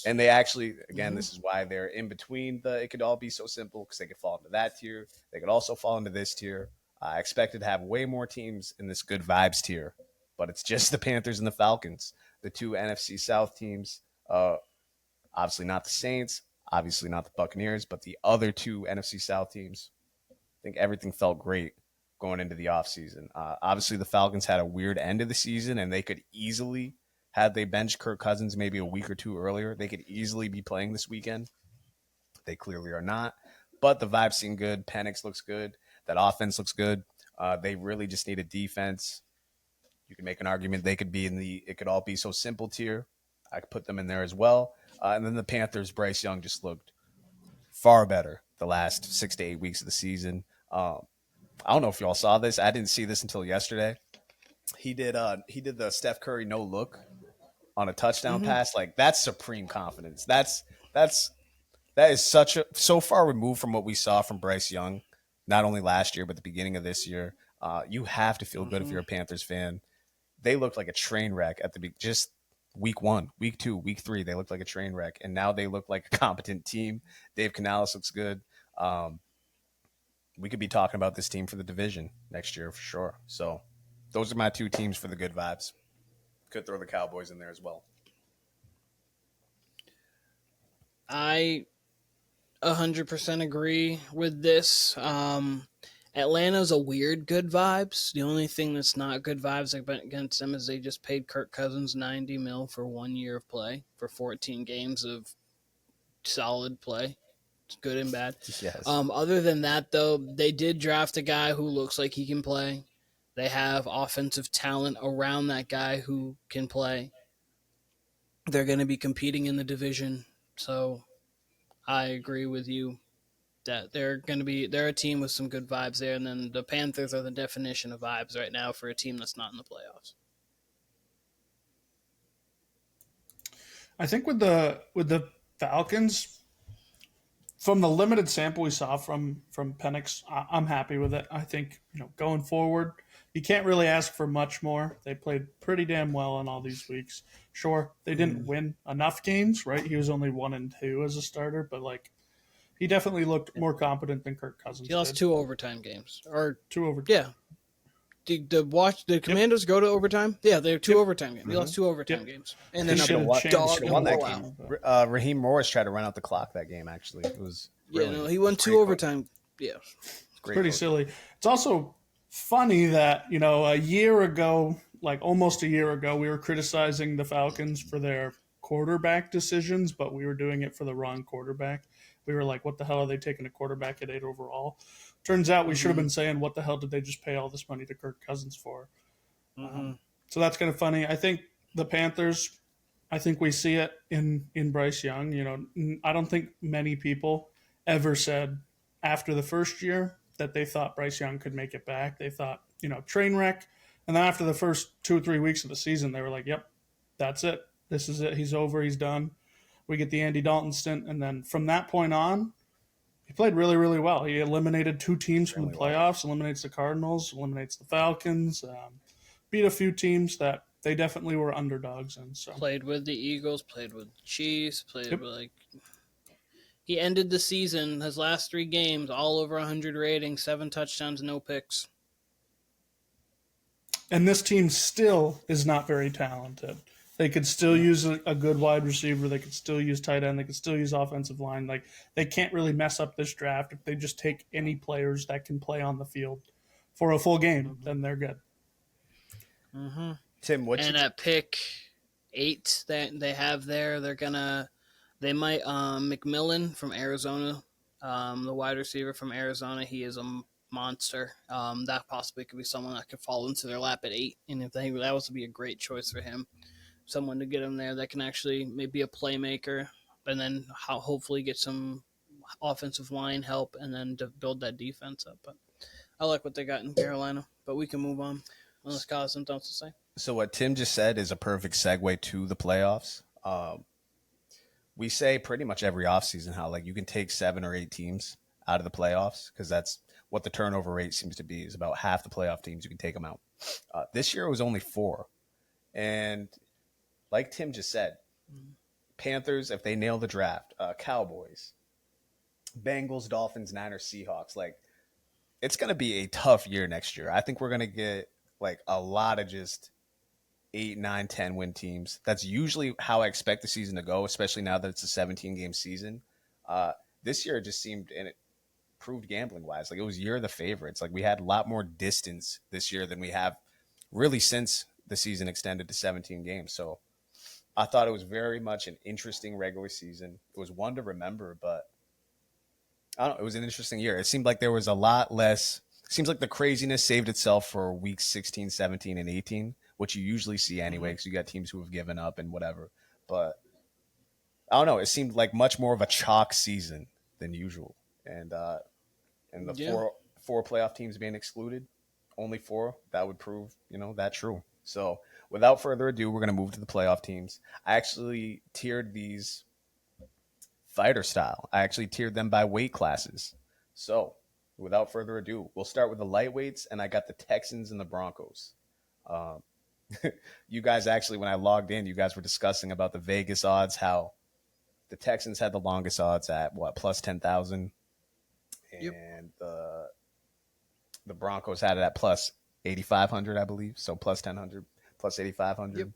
And they actually, again, this is why they're in between it could all be so simple because they could fall into that tier. They could also fall into this tier. I expected to have way more teams in this good vibes tier, but it's just the Panthers and the Falcons, the two NFC South teams. Obviously not the Saints, obviously not the Buccaneers, but the other two NFC South teams. I think everything felt great going into the offseason. Obviously, the Falcons had a weird end of the season, and they could easily, had they benched Kirk Cousins maybe a week or two earlier, they could easily be playing this weekend. They clearly are not, but the vibes seem good. Penix looks good. That offense looks good. They really just need a defense. You can make an argument they could be in it could all be so simple tier. I could put them in there as well. And then the Panthers, Bryce Young just looked far better the last 6 to 8 weeks of the season. I don't know if y'all saw this. I didn't see this until yesterday. He did the Steph Curry no look on a touchdown pass. Like that's supreme confidence. That is so far removed from what we saw from Bryce Young, not only last year but the beginning of this year. You have to feel good if you're a Panthers fan. They looked like a train wreck at just week 1, week 2, week 3. They looked like a train wreck, and now they look like a competent team. Dave Canales looks good. We could be talking about this team for the division next year for sure. So those are my two teams for the good vibes. Could throw the Cowboys in there as well. I 100% agree with this. Atlanta's a weird good vibes. The only thing that's not good vibes against them is they just paid Kirk Cousins $90 million for 1 year of play for 14 games of solid play. It's good and bad. Yes. Other than that, though, they did draft a guy who looks like he can play. They have offensive talent around that guy who can play. They're going to be competing in the division. So I agree with you that they're a team with some good vibes there. And then the Panthers are the definition of vibes right now for a team that's not in the playoffs. I think with the Falcons, from the limited sample we saw from Penix, I'm happy with it. I think, going forward, you can't really ask for much more. They played pretty damn well in all these weeks. Sure, they didn't win enough games, right? He was only 1-2 as a starter, but he definitely looked more competent than Kirk Cousins. He lost 2 overtime games, or 2 overtime. Yeah. The Commandos go to overtime? Yeah, they have 2 overtime games. He lost 2 overtime games, and then should have won that blowout. game. Raheem Morris tried to run out the clock that game. Actually, it was he won 2 overtime. Yeah, it's pretty silly. It's also funny that a year ago, almost a year ago, we were criticizing the Falcons for their quarterback decisions, but we were doing it for the wrong quarterback. We were like, what the hell are they taking a quarterback at 8 overall? Turns out we should have been saying, what the hell did they just pay all this money to Kirk Cousins for? So that's kind of funny. I think the Panthers, I think we see it in Bryce Young. You know, I don't think many people ever said after the first year that they thought Bryce Young could make it back. They thought, you know, train wreck. And then after the first 2 or 3 weeks of the season, they were like, yep, that's it. This is it. He's over. He's done. We get the Andy Dalton stint. And then from that point on, he played really, really well. He eliminated 2 teams from the playoffs, eliminates the Cardinals, eliminates the Falcons, beat a few teams that they definitely were underdogs in. So played with the Eagles, played with the Chiefs, played with like he ended the season, his last 3 games, all over 100 rating, 7 touchdowns, no picks. And this team still is not very talented. They could still use a good wide receiver. They could still use tight end. They could still use offensive line. Like, they can't really mess up this draft. If they just take any players that can play on the field for a full game, then they're good. Mm-hmm. Tim, and at pick 8 that they have there, they might McMillan from Arizona, the wide receiver from Arizona. He is a monster. That possibly could be someone that could fall into their lap at 8, and if that would be a great choice for him. Someone to get him there that can actually maybe be a playmaker, and then hopefully get some offensive line help, and then to build that defense up. But I like what they got in Carolina. But we can move on unless Kyle has something else to say. So what Tim just said is a perfect segue to the playoffs. We say pretty much every offseason how like you can take 7 or 8 teams out of the playoffs because that's what the turnover rate seems to be, is about half the playoff teams you can take them out. This year it was only 4. And like Tim just said, Panthers, if they nail the draft, Cowboys, Bengals, Dolphins, Niners, Seahawks, like it's going to be a tough year next year. I think we're going to get like a lot of just 8, 9, 10 win teams. That's usually how I expect the season to go, especially now that it's a 17-game season. This year it just seemed, and it proved gambling-wise, like it was year of the favorites. Like we had a lot more distance this year than we have really since the season extended to 17 games. So I thought it was very much an interesting regular season. It was one to remember, but I don't know, it was an interesting year. It seemed like there was a lot less. Seems like the craziness saved itself for weeks 16, 17, and 18, which you usually see anyway because you got teams who have given up and whatever. But I don't know. It seemed like much more of a chalk season than usual. And the four playoff teams being excluded, only 4, that would prove, that true. So without further ado, we're going to move to the playoff teams. I actually tiered these fighter style. I actually tiered them by weight classes. So without further ado, we'll start with the lightweights, and I got the Texans and the Broncos. You guys actually, when I logged in, you guys were discussing about the Vegas odds, how the Texans had the longest odds at plus 10,000, and the Broncos had it at plus 8,500, I believe. So plus 1,000, plus 8,500.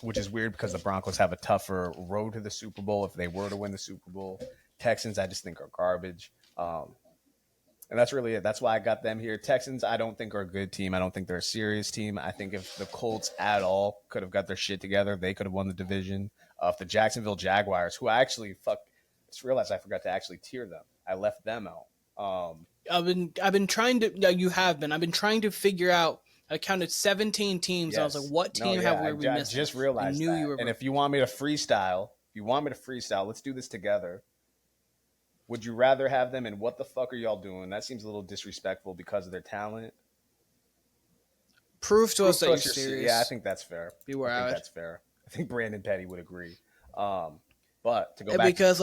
Which is weird because the Broncos have a tougher road to the Super Bowl if they were to win the Super Bowl. Texans, I just think, are garbage. And that's really it. That's why I got them here. Texans, I don't think are a good team. I don't think they're a serious team. I think if the Colts at all could have got their shit together, they could have won the division. If the Jacksonville Jaguars, who I actually just realized I forgot to actually tier them. I left them out. I've been trying to. No, you have been. I've been trying to figure out. I counted 17 teams. Yes. And I was like, what team have we missed? I just realized that. You were. And if you want me to freestyle, let's do this together. Would you rather have them, and what the fuck are y'all doing? That seems a little disrespectful because of their talent. Prove to us that you're serious. Yeah, I think that's fair. That's fair. I think Brandon Petty would agree. But to go back, because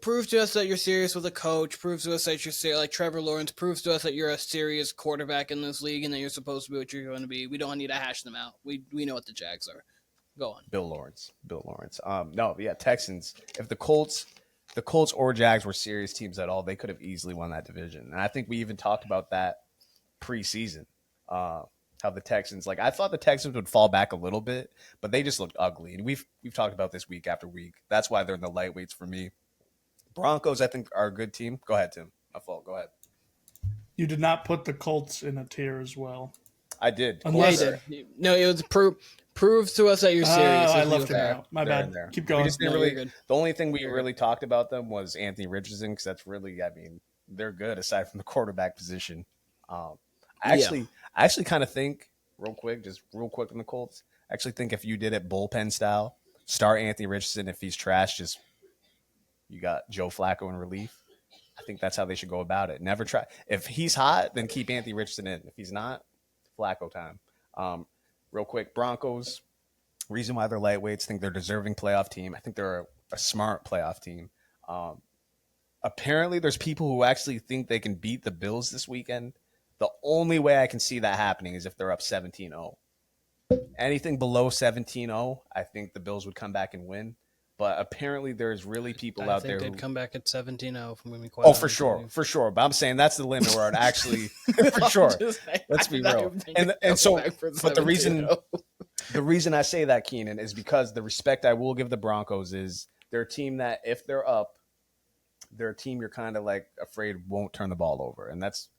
prove to us that you're serious with a coach. Prove to us that you're serious. Like Trevor Lawrence proves to us that you're a serious quarterback in this league, and that you're supposed to be what you're going to be. We don't need to hash them out. We know what the Jags are. Go on. Bill Lawrence. Texans. If the Colts or Jags were serious teams at all, they could have easily won that division. And I think we even talked about that preseason. How the Texans, I thought the Texans would fall back a little bit, but they just looked ugly. And we've talked about this week after week. That's why they're in the lightweights for me. Broncos, I think, are a good team. Go ahead, Tim. My fault. Go ahead. You did not put the Colts in a tier as well. I did. Unless, yeah, you did. No, it was Prove to us that you're serious. I if left you- him out. My They're in bad. there. Keep We going. just didn't No, you're really. good. The only thing we You're really talked about them was Anthony Richardson, because that's really, I mean, they're good aside from the quarterback position. I actually kind of think real quick on the Colts. I actually think if you did it bullpen style, start Anthony Richardson. If he's trash, just you got Joe Flacco in relief. I think that's how they should go about it. Never try. If he's hot, then keep Anthony Richardson in. If he's not, Flacco time. Real quick, Broncos. Reason why they're lightweights, think they're a deserving playoff team. I think they're a smart playoff team. Apparently, there's people who actually think they can beat the Bills this weekend. The only way I can see that happening is if they're up 17-0. Anything below 17-0, I think the Bills would come back and win. But apparently, there's really people out there I think who they'd come back at 17-0. If I'm going to be quite Oh, for honest sure, with you. for sure. But I'm saying that's the limit where it actually, for sure. Let's be real. And so, but the reason I say that, Keenan, is because the respect I will give the Broncos is they're a team that if they're up, they're a team you're kind of like afraid won't turn the ball over, and that's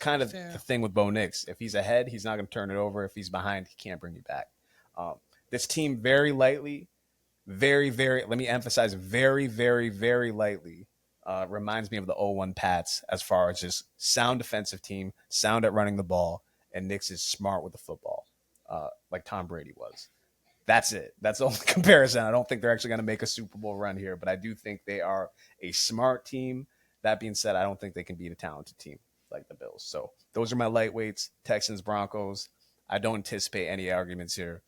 kind of the thing with Bo Nix. If he's ahead, he's not going to turn it over. If he's behind, he can't bring you back. This team very lightly. Very, very, let me emphasize, very, very, very lightly reminds me of the 0-1 Pats as far as just sound defensive team, sound at running the ball, and Nix is smart with the football, like Tom Brady was. That's it. That's the only comparison. I don't think they're actually going to make a Super Bowl run here, but I do think they are a smart team. That being said, I don't think they can beat a talented team like the Bills. So those are my lightweights, Texans, Broncos. I don't anticipate any arguments here.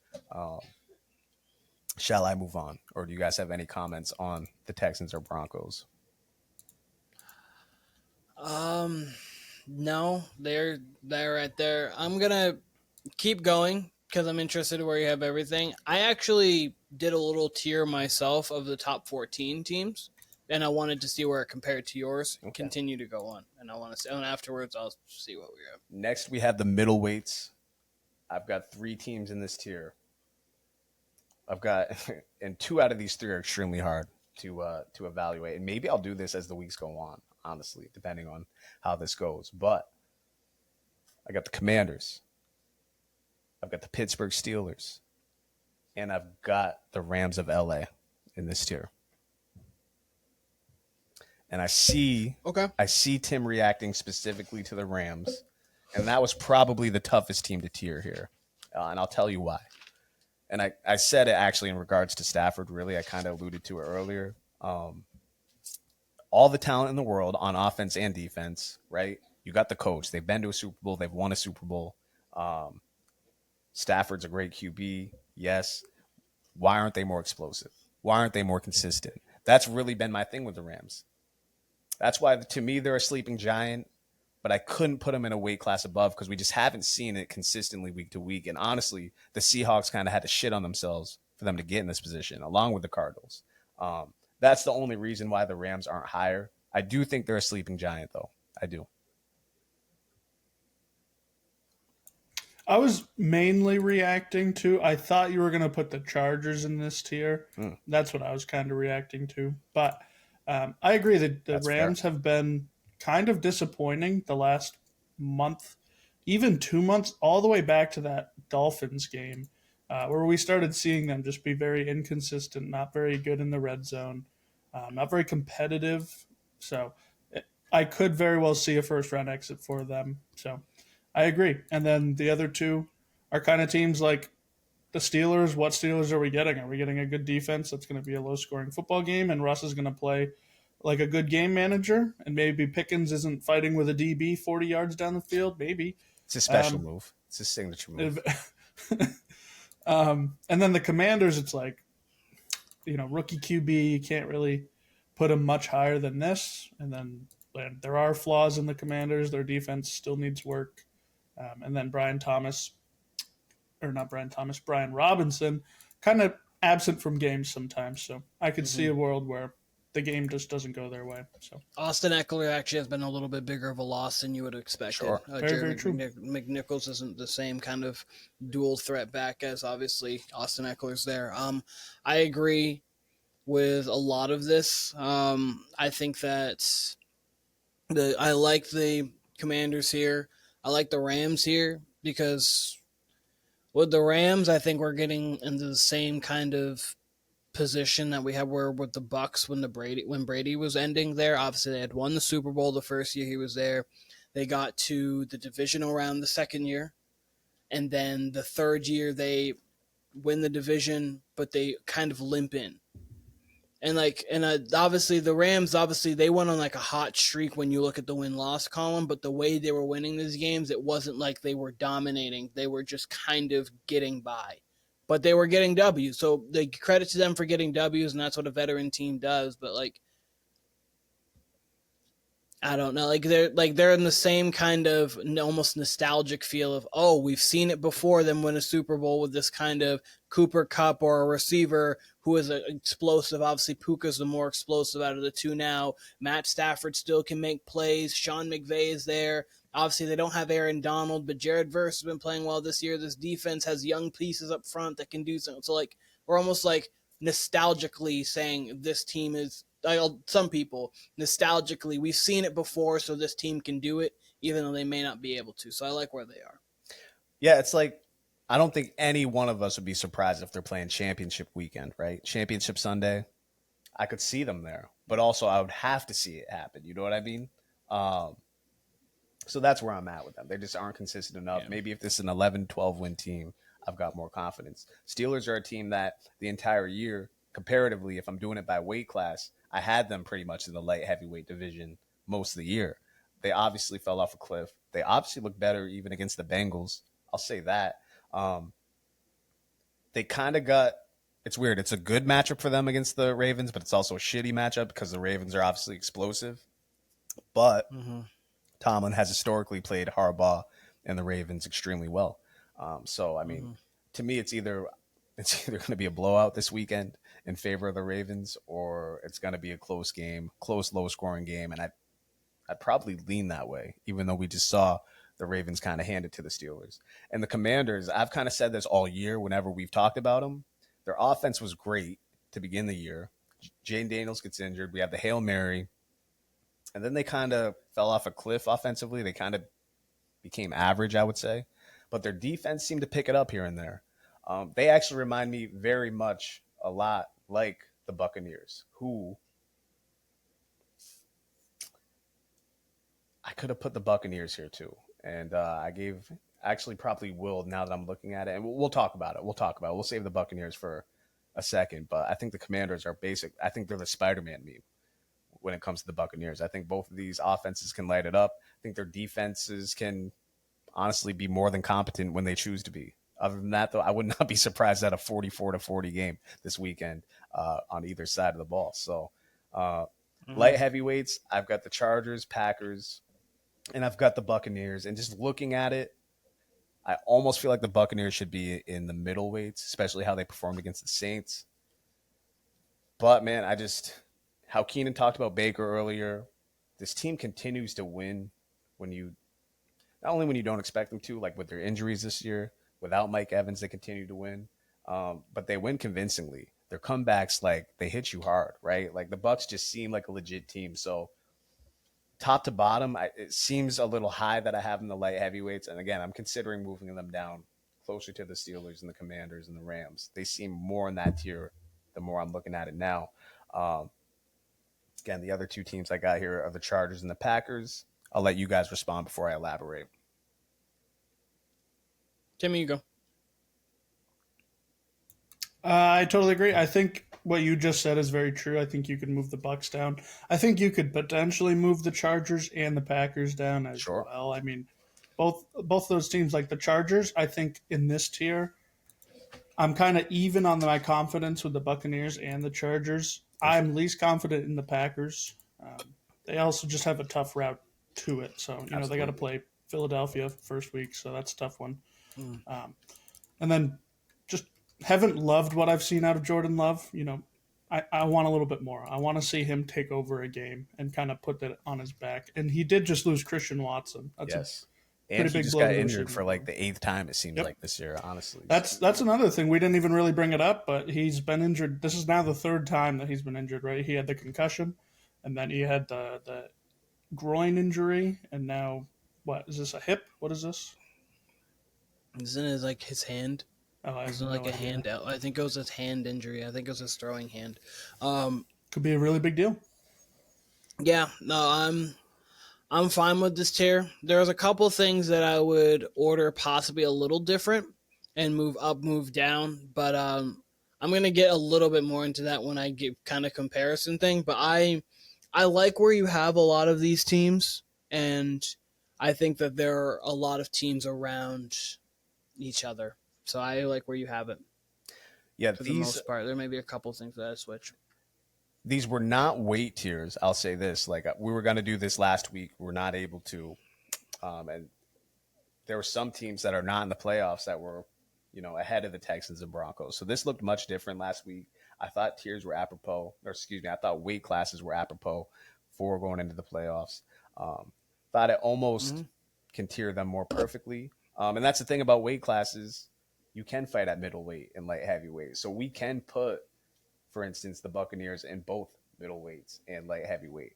Shall I move on, or do you guys have any comments on the Texans or Broncos? No, they're right there. I'm gonna keep going because I'm interested in where you have everything. I actually did a little tier myself of the top 14 teams, and I wanted to see where it compared to yours. Okay. Continue to go on, and I want to see. And afterwards, I'll see what we have. Next, we have the middleweights. I've got 3 teams in this tier. I've got, and 2 out of these 3 are extremely hard to evaluate. And maybe I'll do this as the weeks go on, honestly, depending on how this goes. But I got the Commanders. I've got the Pittsburgh Steelers. And I've got the Rams of LA in this tier. And I see Tim reacting specifically to the Rams. And that was probably the toughest team to tier here. And I'll tell you why. And I said it actually in regards to Stafford, really. I kind of alluded to it earlier. All the talent in the world on offense and defense, right? You got the coach. They've been to a Super Bowl. They've won a Super Bowl. Stafford's a great QB. Yes. Why aren't they more explosive? Why aren't they more consistent? That's really been my thing with the Rams. That's why, to me, they're a sleeping giant. But I couldn't put them in a weight class above because we just haven't seen it consistently week to week. And honestly, the Seahawks kind of had to shit on themselves for them to get in this position, along with the Cardinals. That's the only reason why the Rams aren't higher. I do think they're a sleeping giant, though. I do. I was mainly reacting to, I thought you were going to put the Chargers in this tier. That's what I was kind of reacting to. But I agree that the Rams have been kind of disappointing the last month, even 2 months, all the way back to that Dolphins game, where we started seeing them just be very inconsistent, not very good in the red zone, not very competitive. So I could very well see a first-round exit for them. So I agree. And then the other 2 are kind of teams like the Steelers. What Steelers are we getting? Are we getting a good defense that's going to be a low-scoring football game, and Russ is going to play like a good game manager, and maybe Pickens isn't fighting with a DB 40 yards down the field? Maybe. It's a special move. It's a signature move. And then the Commanders, it's like, rookie QB, you can't really put them much higher than this. And then there are flaws in the Commanders. Their defense still needs work. And then Brian Robinson, kind of absent from games sometimes. So I could see a world where the game just doesn't go their way. So Austin Eckler actually has been a little bit bigger of a loss than you would expect. Sure. Very true. McNichols isn't the same kind of dual threat back as obviously Austin Eckler's there. I agree with a lot of this. I think that I like the Commanders here. I like the Rams here because With the Rams, I think we're getting into the same kind of position that we were with the Bucks when Brady was ending there. Obviously, they had won the Super Bowl the first year he was there. They got to the divisional round the second year, and then the third year they win the division, but they kind of limp in. And obviously the Rams, they went on like a hot streak when you look at the win-loss column, but the way they were winning these games, it wasn't like they were dominating. They were just kind of getting by. But they were getting W's. So they credit to them for getting W's, and that's what a veteran team does. But I don't know. They're in the same kind of almost nostalgic feel of, oh, we've seen it before them win a Super Bowl with this kind of Cooper Kupp or a receiver who is explosive. Obviously, Puka's the more explosive out of the two now. Matt Stafford still can make plays. Sean McVay is there. Obviously, they don't have Aaron Donald, but Jared Verse has been playing well this year. This defense has young pieces up front that can do something. So, we're almost nostalgically saying this team is, some people, nostalgically, we've seen it before, so this team can do it, even though they may not be able to. So I like where they are. Yeah, it's I don't think any one of us would be surprised if they're playing championship weekend, right? Championship Sunday. I could see them there, but also I would have to see it happen. You know what I mean? So that's where I'm at with them. They just aren't consistent enough. Yeah. Maybe if this is an 11-12 win team, I've got more confidence. Steelers are a team that the entire year, comparatively, if I'm doing it by weight class, I had them pretty much in the light heavyweight division most of the year. They obviously fell off a cliff. They obviously look better even against the Bengals. I'll say that. They kind of got – it's weird. It's a good matchup for them against the Ravens, but it's also a shitty matchup because the Ravens are obviously explosive. But Tomlin has historically played Harbaugh and the Ravens extremely well. So, I mean, to me, it's either going to be a blowout this weekend in favor of the Ravens, or it's going to be a close game, close, low-scoring game, and I'd probably lean that way, even though we just saw the Ravens kind of hand it to the Steelers. And the Commanders, I've kind of said this all year whenever we've talked about them. Their offense was great to begin the year. Jane Daniels gets injured. We have the Hail Mary. And then they kind of fell off a cliff offensively. They kind of became average, I would say. But their defense seemed to pick it up here and there. They actually remind me very much a lot like the Buccaneers, who I could have put the Buccaneers here too. And actually probably will now that I'm looking at it. And we'll talk about it. We'll save the Buccaneers for a second. But I think the Commanders are basic. I think they're the Spider-Man meme when it comes to the Buccaneers. I think both of these offenses can light it up. I think their defenses can honestly be more than competent when they choose to be. Other than that, though, I would not be surprised at a 44-40 game this weekend on either side of the ball. So light heavyweights, I've got the Chargers, Packers, and I've got the Buccaneers. And just looking at it, I almost feel like the Buccaneers should be in the middleweights, especially how they performed against the Saints. But, man, how Keenan talked about Baker earlier, this team continues to win not only when you don't expect them to, like with their injuries this year. Without Mike Evans, they continue to win. But they win convincingly. Their comebacks, they hit you hard, right? Like the Bucs just seem like a legit team. So top to bottom, it seems a little high that I have in the light heavyweights. And again, I'm considering moving them down closer to the Steelers and the Commanders and the Rams. They seem more in that tier the more I'm looking at it now. Again, the other two teams I got here are the Chargers and the Packers. I'll let you guys respond before I elaborate. Timmy, you go. I totally agree. I think what you just said is very true. I think you could move the Bucs down. I think you could potentially move the Chargers and the Packers down as well. I mean, both those teams, like the Chargers, I think in this tier, I'm kind of even on my confidence with the Buccaneers and the Chargers. I'm least confident in the Packers. They also just have a tough route to it. So, they got to play Philadelphia first week, so that's a tough one. And then just haven't loved what I've seen out of Jordan Love. I want a little bit more. I want to see him take over a game and kind of put that on his back. And he did just lose Christian Watson. That's and he just got injured for the 8th time, it seems like this year, honestly. That's another thing. We didn't even really bring it up, but he's been injured. This is now the 3rd time that he's been injured, right? He had the concussion, and then he had the groin injury, and now, what, is this a hip? What is this? Isn't it like his hand? Oh, I have Isn't it no like a idea. hand out? I think it was his hand injury. I think it was his throwing hand. Could be a really big deal. Yeah, no, I'm fine with this tier. There's a couple things that I would order possibly a little different and move up, move down, but I'm gonna get a little bit more into that when I get kind of comparison thing. But I like where you have a lot of these teams, and I think that there are a lot of teams around each other. So I like where you have it Yeah, for the most part. There may be a couple things that I switch. these were not weight tiers. I'll say this: like we were going to do this last week, we're not able to, and there were some teams that are not in the playoffs that were, ahead of the Texans and Broncos. So this looked much different last week. I thought tiers were apropos, or excuse me, I thought weight classes were apropos for going into the playoffs. Thought it almost can tier them more perfectly. And that's the thing about weight classes. You can fight at middleweight and light heavyweight. So we can put, for instance, the Buccaneers in both middleweights and light heavyweight.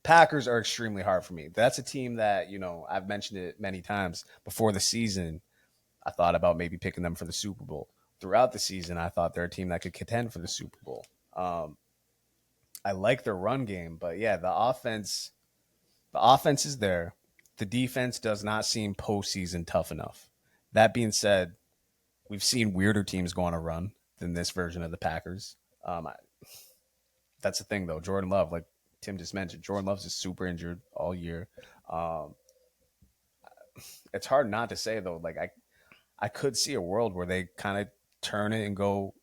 Packers are extremely hard for me. That's a team that, I've mentioned it many times before the season. I thought about maybe picking them for the Super Bowl. Throughout the season, I thought they're a team that could contend for the Super Bowl. I like their run game, but yeah, the offense is there. The defense does not seem postseason tough enough. That being said, we've seen weirder teams go on a run than this version of the Packers. That's the thing, though. Jordan Love, like Tim just mentioned, Jordan Love's just super injured all year. It's hard not to say, though. Like I could see a world where they kind of turn it and go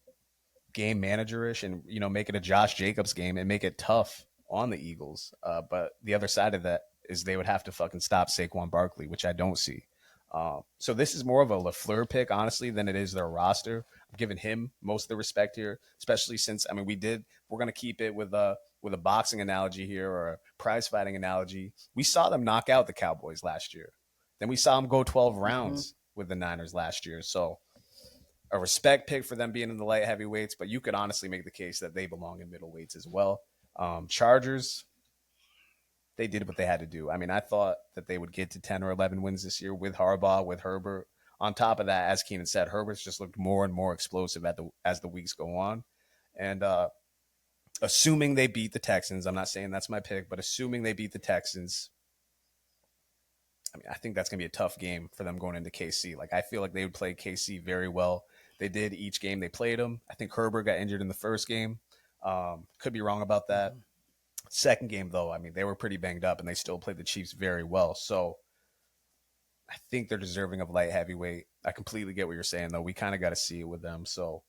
game managerish and make it a Josh Jacobs game and make it tough on the Eagles. But the other side of that is they would have to fucking stop Saquon Barkley, which I don't see. So this is more of a LaFleur pick, honestly, than it is their roster. I'm giving him most of the respect here, especially since we're gonna keep it with a boxing analogy here or a prize fighting analogy. We saw them knock out the Cowboys last year. Then we saw them go 12 rounds with the Niners last year. So a respect pick for them being in the light heavyweights, but you could honestly make the case that they belong in middleweights as well. Chargers, they did what they had to do. I mean, I thought that they would get to 10 or 11 wins this year with Harbaugh, with Herbert. On top of that, as Keenan said, Herbert's just looked more and more explosive as the weeks go on. And assuming they beat the Texans, I'm not saying that's my pick, but assuming they beat the Texans, I think that's going to be a tough game for them going into KC. Like, I feel like they would play KC very well. They did each game they played them. I think Herbert got injured in the first game. Could be wrong about that. Second game, though, they were pretty banged up, and they still played the Chiefs very well. So I think they're deserving of light heavyweight. I completely get what you're saying, though. We kind of got to see it with them. So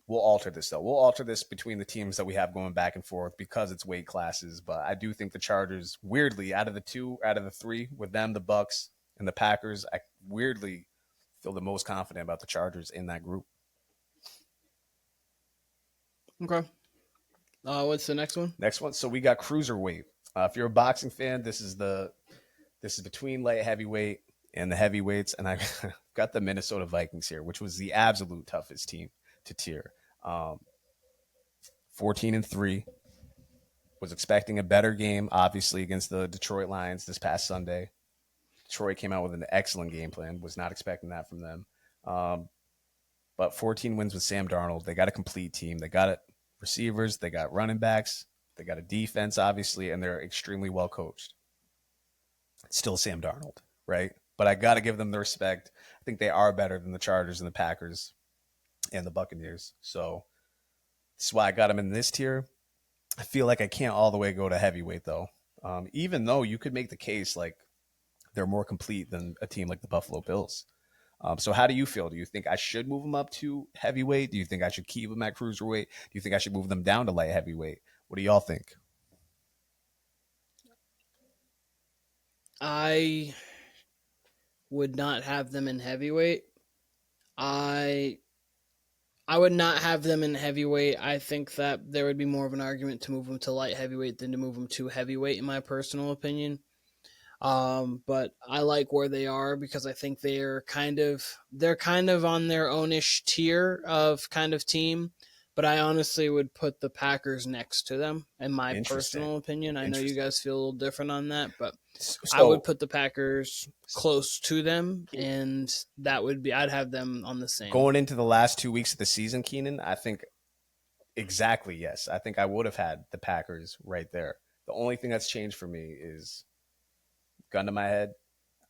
we'll alter this, though. We'll alter this between the teams that we have going back and forth because it's weight classes. But I do think the Chargers, weirdly, out of the three, with them, the Bucks, and the Packers, I weirdly feel the most confident about the Chargers in that group. Okay. What's the next one? Next one. So we got Cruiserweight. If you're a boxing fan, this is between light heavyweight and the heavyweights. And I got the Minnesota Vikings here, which was the absolute toughest team to tier. 14-3. Was expecting a better game, obviously, against the Detroit Lions this past Sunday. Detroit came out with an excellent game plan. Was not expecting that from them. But 14 wins with Sam Darnold. They got a complete team. They got receivers. They got running backs. They got a defense, obviously, and they're extremely well coached. It's still Sam Darnold, right? But I got to give them the respect. I think they are better than the Chargers and the Packers and the Buccaneers. So that's why I got them in this tier. I feel like I can't all the way go to heavyweight, though. Even though you could make the case like they're more complete than a team like the Buffalo Bills. So how do you feel? Do you think I should move them up to heavyweight? Do you think I should keep them at cruiserweight? Do you think I should move them down to light heavyweight? What do y'all think? I would not have them in heavyweight. I would not have them in heavyweight. I think that there would be more of an argument to move them to light heavyweight than to move them to heavyweight, in my personal opinion. But I like where they are because I think they're kind of on their own-ish tier of kind of team. but I honestly would put the Packers next to them, in my Interesting. personal opinion. I know you guys feel a little different on that, but I So, would put the Packers close to them, and I'd have them on the same. going into the last 2 weeks of the season, Keenan, I think exactly, yes. I think I would have had the Packers right there. The only thing that's changed for me is, gun to my head,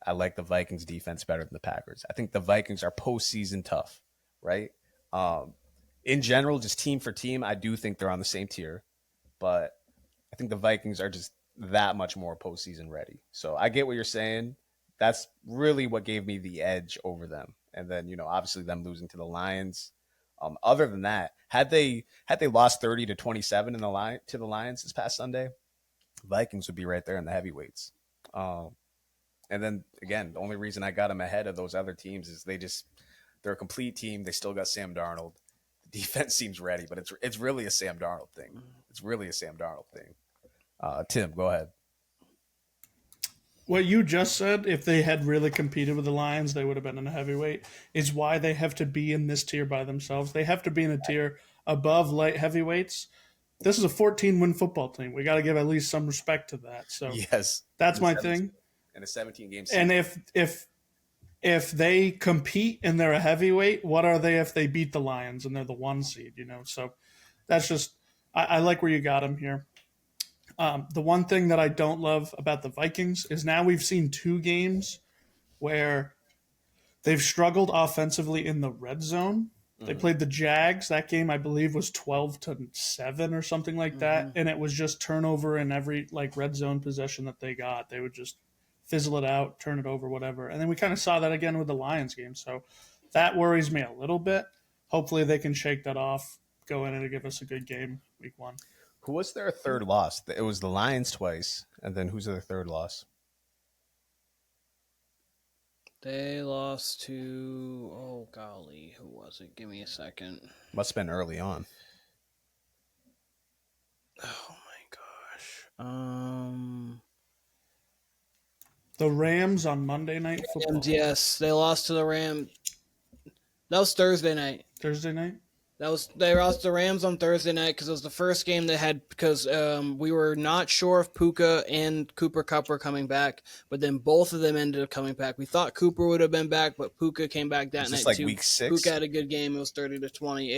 I like the Vikings defense better than the Packers. I think the Vikings are postseason tough, right? In general, just team for team, I do think they're on the same tier, but I think the Vikings are just that much more postseason ready. So I get what you're saying. That's really what gave me the edge over them. And then, obviously them losing to the Lions. Other than that, had they lost 30-27 to the Lions this past Sunday, Vikings would be right there in the heavyweights. And then again, the only reason I got them ahead of those other teams is they're a complete team. They still got Sam Darnold. The defense seems ready, but it's really a Sam Darnold thing. Tim, go ahead. What you just said, if they had really competed with the Lions, they would have been in a heavyweight, is why they have to be in this tier by themselves. They have to be in a tier above light heavyweights. This is a 14-win football team. We got to give at least some respect to that. So yes, that's my thing. In a 17-game season. And if they compete and they're a heavyweight, what are they if they beat the Lions and they're the 1 seed? So that's just I like where you got them here. The one thing that I don't love about the Vikings is now we've seen 2 games where they've struggled offensively in the red zone. They played the Jags. That game, I believe, was 12-7 or something like that. And it was just turnover in every red zone possession that they got. They would just fizzle it out, turn it over, whatever. And then we kind of saw that again with the Lions game. So that worries me a little bit. Hopefully they can shake that off, go in and give us a good game week 1. Who was their third loss? It was the Lions twice. And then who's their third loss? They lost to, oh golly, who was it? Give me a second. Must have been early on. Oh my gosh. The Rams on Monday Night Football. Yes, they lost to the Rams. That was Thursday night. Thursday night? They lost the Rams on Thursday night because it was the first game they had because we were not sure if Puka and Cooper Kupp were coming back, but then both of them ended up coming back. We thought Cooper would have been back, but Puka came back that night like too. week 6? Puka had a good game. It was 30-20.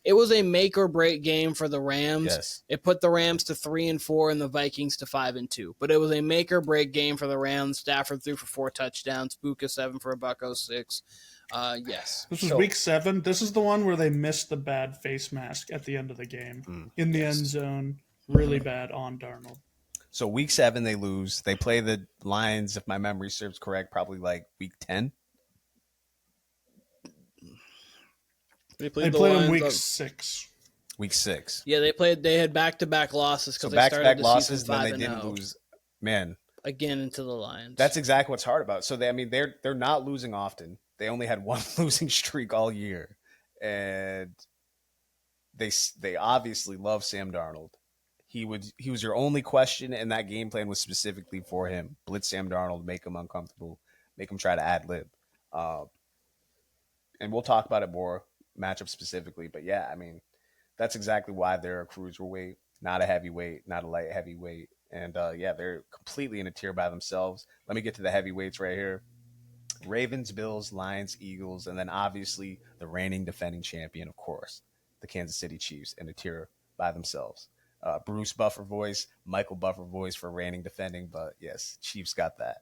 It was a make or break game for the Rams. Yes. It put the Rams to 3-4 and the Vikings to 5-2. But it was a make or break game for the Rams. Stafford threw for 4 touchdowns. Puka 7 for $106. Yes. This was week 7. This is the one where they missed the bad face mask at the end of the game in the end zone. Really bad on Darnold. So week 7 they lose. They play the Lions, if my memory serves correct, probably like week 10. They played them week 6. Week 6. Yeah, they had back-to-back losses because they started the losses, season 5-0. then they didn't lose. Man, again into the Lions. That's exactly what's hard about it. So they're not losing often. They only had 1 losing streak all year, and they obviously love Sam Darnold. He was your only question, and that game plan was specifically for him. Blitz Sam Darnold, make him uncomfortable, make him try to ad lib. And we'll talk about it more, matchup specifically. But yeah, I mean, that's exactly why they're a cruiserweight, not a heavyweight, not a light heavyweight. And yeah, they're completely in a tier by themselves. Let me get to the heavyweights right here. Ravens, Bills, Lions, Eagles, and then obviously the reigning defending champion, of course, the Kansas City Chiefs, in a tier by themselves. Bruce Buffer voice, Michael Buffer voice for reigning defending, but yes, Chiefs got that.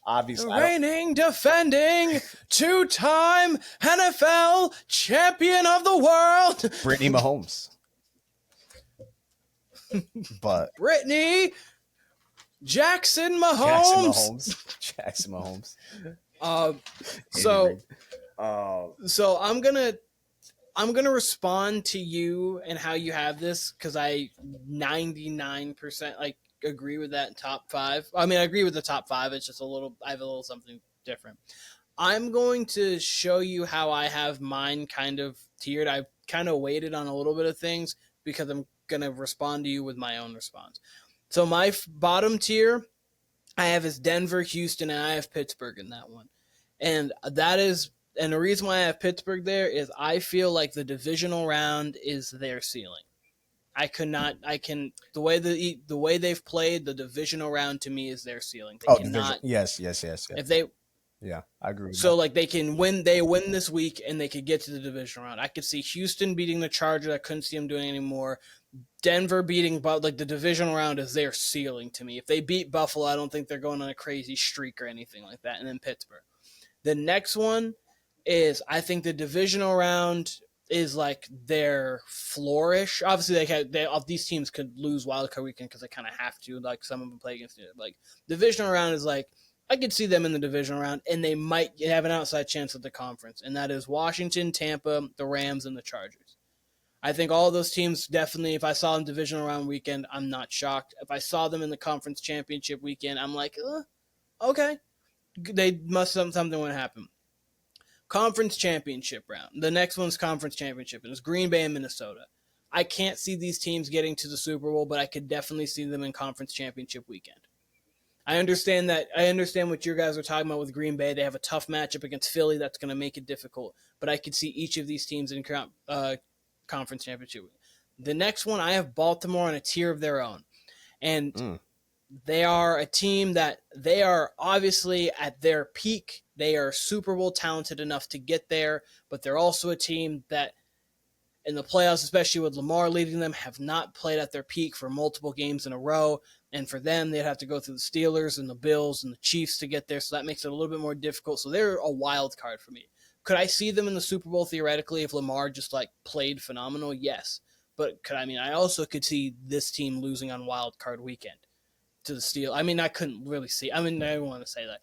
Obviously, the reigning defending 2-time NFL champion of the world, Brittany Mahomes. But Brittany Jackson Mahomes. Jackson Mahomes. So I'm gonna respond to you and how you have this because I 99% agree with that top 5. I mean, I agree with the top 5. It's just I have a little something different. I'm going to show you how I have mine kind of tiered. I've kind of waited on a little bit of things because I'm gonna respond to you with my own response. So my bottom tier, I have is Denver, Houston, and I have Pittsburgh in that one. And that is And the reason why I have Pittsburgh there is I feel like the divisional round is their ceiling. The way they've played, the divisional round to me is their ceiling. They cannot. Yes. If they. Yeah, I agree with So that. like they win this week and they could get to the divisional round. I could see Houston beating the Chargers. I couldn't see them doing anymore. Denver beating, but like the divisional round is their ceiling to me. If they beat Buffalo, I don't think they're going on a crazy streak or anything like that. And then Pittsburgh. The next one is I think the divisional round is like their flourish. Obviously, these teams could lose wildcard weekend because they kind of have to. Like some of them play against it. Like divisional round is like. I could see them in the divisional round, and they might have an outside chance at the conference, and that is Washington, Tampa, the Rams, and the Chargers. I think all those teams definitely, if I saw them divisional round weekend, I'm not shocked. If I saw them in the conference championship weekend, I'm like, okay. They must have something would happen. Conference championship round. The next one's conference championship, and it's Green Bay and Minnesota. I can't see these teams getting to the Super Bowl, but I could definitely see them in conference championship weekend. I understand what you guys are talking about with Green Bay. They have a tough matchup against Philly that's going to make it difficult. But I could see each of these teams in conference championship. The next one, I have Baltimore on a tier of their own. And they are a team that they are obviously at their peak. They are Super Bowl talented enough to get there. But they're also a team that in the playoffs, especially with Lamar leading them, have not played at their peak for multiple games in a row. And for them, they'd have to go through the Steelers and the Bills and the Chiefs to get there. So that makes it a little bit more difficult. So they're a wild card for me. Could I see them in the Super Bowl theoretically if Lamar just like played phenomenal? Yes. But I also could see this team losing on wild card weekend to the Steelers. I mean, I couldn't really see. I mean, I don't want to say that.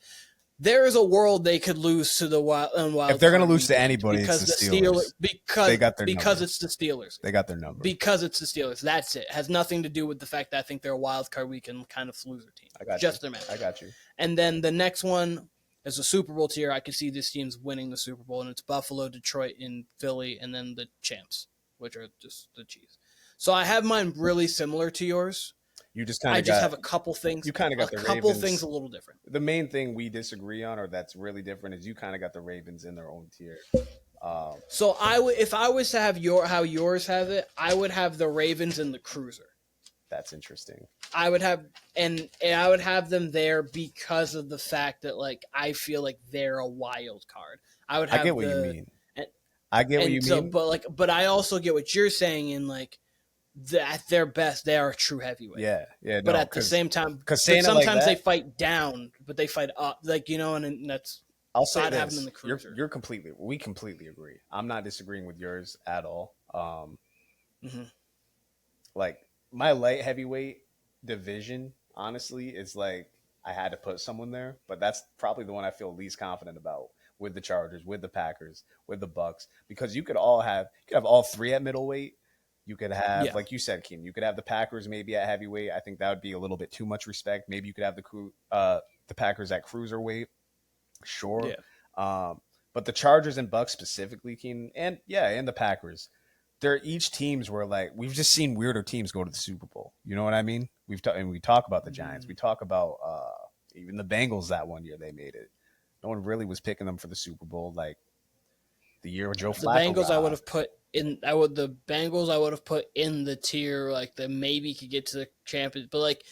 There is a world they could lose to the wild. If they're going to lose to anybody, it's the Steelers. Because they got their because number. it's the Steelers. They got their number. Because it's the Steelers. That's it. It has nothing to do with the fact that I think they're a wild card weekend kind of loser team. I got Just you. their match. I got you. And then the next one is a Super Bowl tier. I could see these teams winning the Super Bowl, and it's Buffalo, Detroit, and Philly, and then the champs, which are just the Chiefs. So I have mine really similar to yours. You just kind of have a couple things. You kind of got a the couple Ravens. things a little different. The main thing we disagree on, or that's really different, is you kind of got the Ravens in their own tier. So if I was to have how yours have it, I would have the Ravens and the Cruiser. That's interesting. I would have and I would have them there because of the fact that like I feel like they're a wild card. I get what you mean. I get what you mean. But I also get what you're saying in like. At their best, they are a true heavyweight. Yeah. But at the same time, sometimes they fight down, but they fight up. Like and that's. I'll say I'd this: have them in the Cruiser. We completely agree. I'm not disagreeing with yours at all. Like my light heavyweight division, honestly, is like I had to put someone there, but that's probably the one I feel least confident about with the Chargers, with the Packers, with the Bucks, because you could have all three at middleweight. You could have, like you said, Keen, you could have the Packers maybe at heavyweight. I think that would be a little bit too much respect. Maybe you could have the Packers at cruiserweight. Sure. Yeah. But the Chargers and Bucks specifically, Keen, and the Packers, they're each teams where like we've just seen weirder teams go to the Super Bowl. You know what I mean? We talk about the Giants. We talk about even the Bengals that one year they made it. No one really was picking them for the Super Bowl. Like the year Joe Flacco. The Bengals I would have put in the tier like that maybe could get to the champions, but like,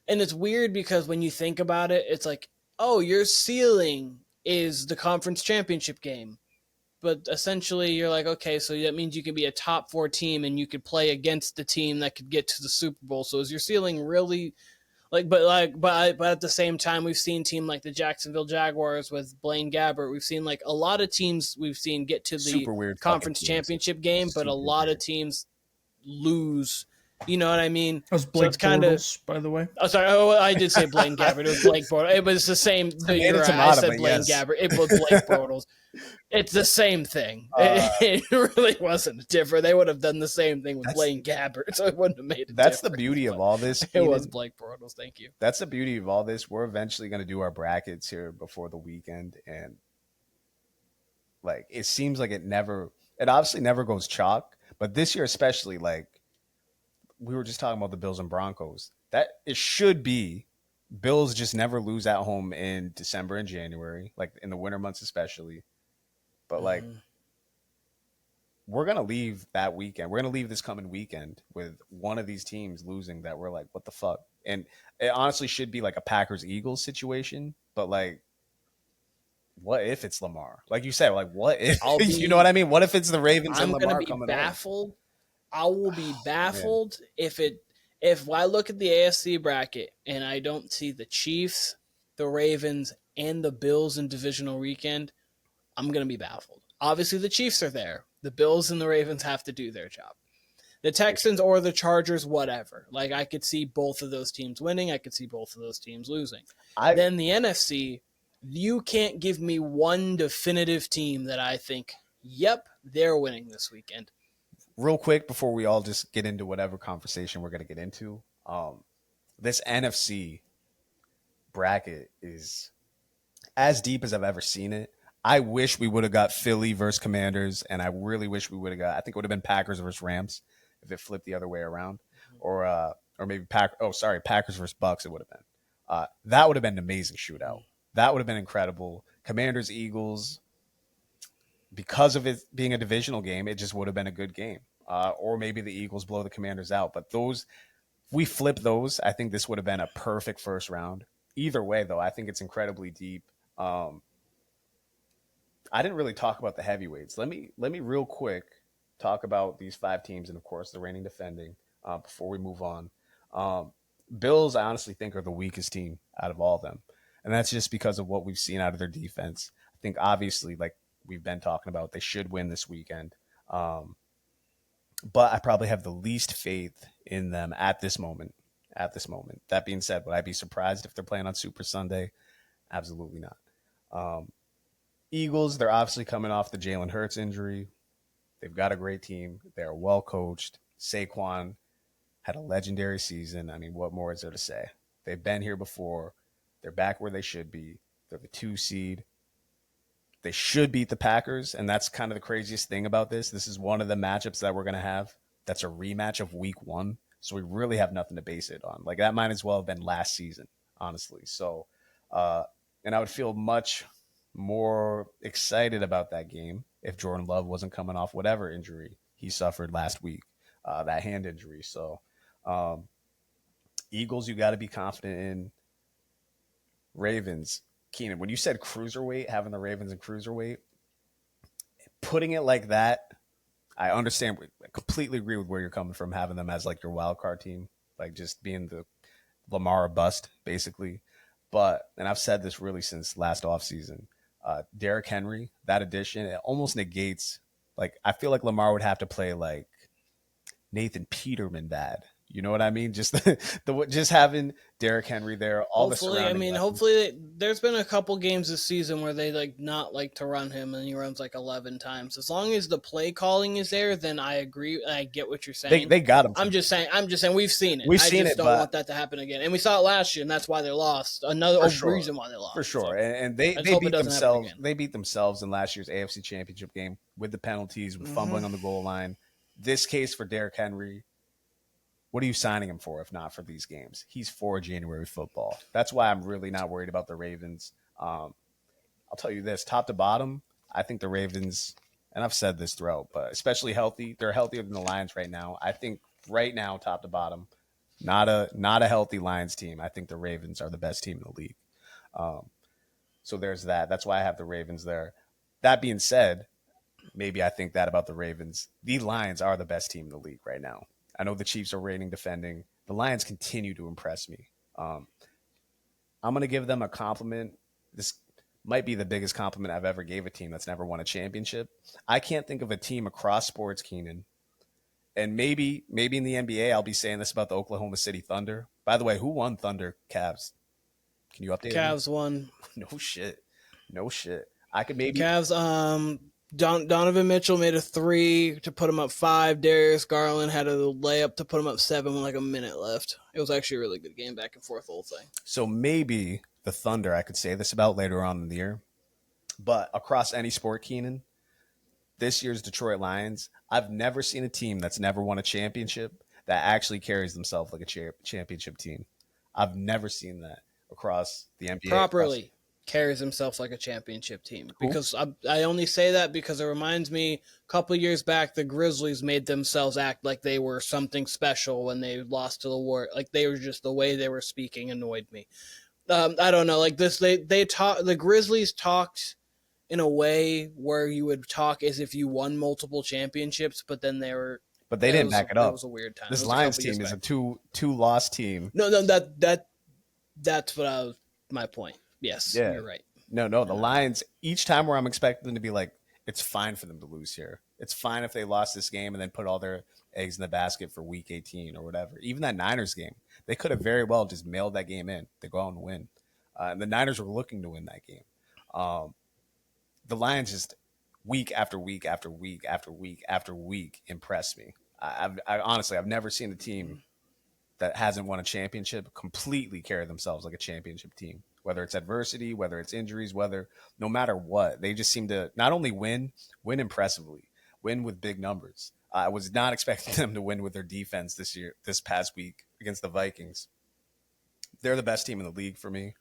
and it's weird because when you think about it, it's like, oh, your ceiling is the conference championship game, but essentially you're like, okay, so that means you can be a top 4 team and you could play against the team that could get to the Super Bowl. So is your ceiling really? But at the same time, we've seen team like the Jacksonville Jaguars with Blaine Gabbert. We've seen like a lot of teams we've seen get to the conference championship game, but a lot of teams lose. You know what I mean? That was Blake Bortles, by the way. Oh, sorry. Oh, I did say Blaine Gabbert. It was Blake Bortles. It was the same. I said Blaine Gabbert. It was Blake Bortles. It's the same thing. It really wasn't different. They would have done the same thing with Blaine Gabbert, so it wouldn't have made it. That's the beauty of all this. It was Blake Bortles. Thank you. That's the beauty of all this. We're eventually going to do our brackets here before the weekend, and like it seems like it obviously never goes chalk, but this year especially, like we were just talking about the Bills and Broncos. That it should be. Bills just never lose at home in December and January, like in the winter months especially. But like, we're going to leave that weekend. We're going to leave this coming weekend with one of these teams losing that we're like, what the fuck? And it honestly should be like a Packers-Eagles situation. But like, what if it's Lamar? Like you said, like, what if, you know what I mean? What if it's the Ravens and Lamar coming baffled. I will be baffled if I look at the AFC bracket and I don't see the Chiefs, the Ravens, and the Bills in divisional weekend. I'm going to be baffled. Obviously, the Chiefs are there. The Bills and the Ravens have to do their job. The Texans or the Chargers, whatever. Like, I could see both of those teams winning. I could see both of those teams losing. Then the NFC, you can't give me one definitive team that I think, yep, they're winning this weekend. Real quick, before we all just get into whatever conversation we're going to get into, this NFC bracket is as deep as I've ever seen it. I wish we would have got Philly versus Commanders, and I really wish we would have got, I think it would have been Packers versus Rams if it flipped the other way around, or maybe Packers versus Bucks it would have been. That would have been an amazing shootout. That would have been incredible. Commanders, Eagles, because of it being a divisional game, it just would have been a good game. Or maybe the Eagles blow the Commanders out. But those, if we flip those, I think this would have been a perfect first round. Either way, though, I think it's incredibly deep. I didn't really talk about the heavyweights. Let me real quick talk about these 5 teams and, of course, the reigning defending before we move on. Bills, I honestly think, are the weakest team out of all of them. And that's just because of what we've seen out of their defense. I think, obviously, like we've been talking about, they should win this weekend. But I probably have the least faith in them at this moment. That being said, would I be surprised if they're playing on Super Sunday? Absolutely not. Eagles, they're obviously coming off the Jalen Hurts injury. They've got a great team. They're well coached. Saquon had a legendary season. I mean, what more is there to say? They've been here before. They're back where they should be. They're the 2 seed. They should beat the Packers, and that's kind of the craziest thing about this. This is one of the matchups that we're going to have that's a rematch of week 1, so we really have nothing to base it on. Like, that might as well have been last season, honestly. So, and I would feel much more excited about that game if Jordan Love wasn't coming off whatever injury he suffered last week, that hand injury. So, Eagles, you got to be confident in. Ravens, Keenan, when you said cruiserweight, having the Ravens in cruiserweight, putting it like that, I understand. I completely agree with where you're coming from, having them as like your wild card team, like just being the Lamar bust, basically. But, and I've said this really since last offseason, Derrick Henry, that addition, it almost negates, like, I feel like Lamar would have to play like Nathan Peterman bad. You know what I mean? Just just having Derrick Henry there. Hopefully, there's been a couple games this season where they not like to run him, and he runs like 11 times. As long as the play calling is there, then I agree. I get what you're saying. They got him. I'm just saying. We've seen it. I just don't want that to happen again. And we saw it last year, and that's why they lost. Another reason why they lost. For sure. So, and they beat themselves. They beat themselves in last year's AFC Championship game with the penalties, with fumbling on the goal line. This case for Derrick Henry. What are you signing him for if not for these games? He's for January football. That's why I'm really not worried about the Ravens. I'll tell you this, top to bottom, I think the Ravens, and I've said this throughout, but especially healthy, they're healthier than the Lions right now. I think right now, top to bottom, not a healthy Lions team. I think the Ravens are the best team in the league. So there's that. That's why I have the Ravens there. That being said, maybe I think that about the Ravens. The Lions are the best team in the league right now. I know the Chiefs are reigning defending. The Lions continue to impress me. I'm going to give them a compliment. This might be the biggest compliment I've ever gave a team that's never won a championship. I can't think of a team across sports, Keenan. And maybe in the NBA, I'll be saying this about the Oklahoma City Thunder. By the way, who won Thunder Cavs? Can you update Cavs me? won. No shit. I could maybe. Cavs, Donovan Mitchell made a 3 to put him up 5. Darius Garland had a layup to put him up 7 with like a minute left. It was actually a really good game, back and forth, the whole thing. So maybe the Thunder, I could say this about later on in the year. But across any sport, Keenan, this year's Detroit Lions, I've never seen a team that's never won a championship that actually carries themselves like a championship team. I've never seen that across the NBA. Properly carries himself like a championship team. Because I only say that because it reminds me a couple of years back, the Grizzlies made themselves act like they were something special when they lost to the Warriors. Like they were just the way they were speaking annoyed me. I don't know. Like this, the Grizzlies talked in a way where you would talk as if you won multiple championships, but then they were. But they didn't back it up. It was a weird time. This Lions team is a two-loss team. No, that's what my point. Yes, you're right. No, the Lions, each time where I'm expecting them to be like, it's fine for them to lose here. It's fine if they lost this game and then put all their eggs in the basket for week 18 or whatever. Even that Niners game, they could have very well just mailed that game in. They go out and win. And the Niners were looking to win that game. The Lions just week after week after week after week after week impressed me. I honestly, I've never seen a team that hasn't won a championship completely carry themselves like a championship team, whether it's adversity, whether it's injuries, no matter what, they just seem to not only win impressively, win with big numbers. I was not expecting them to win with their defense this past week against the Vikings. They're the best team in the league for me.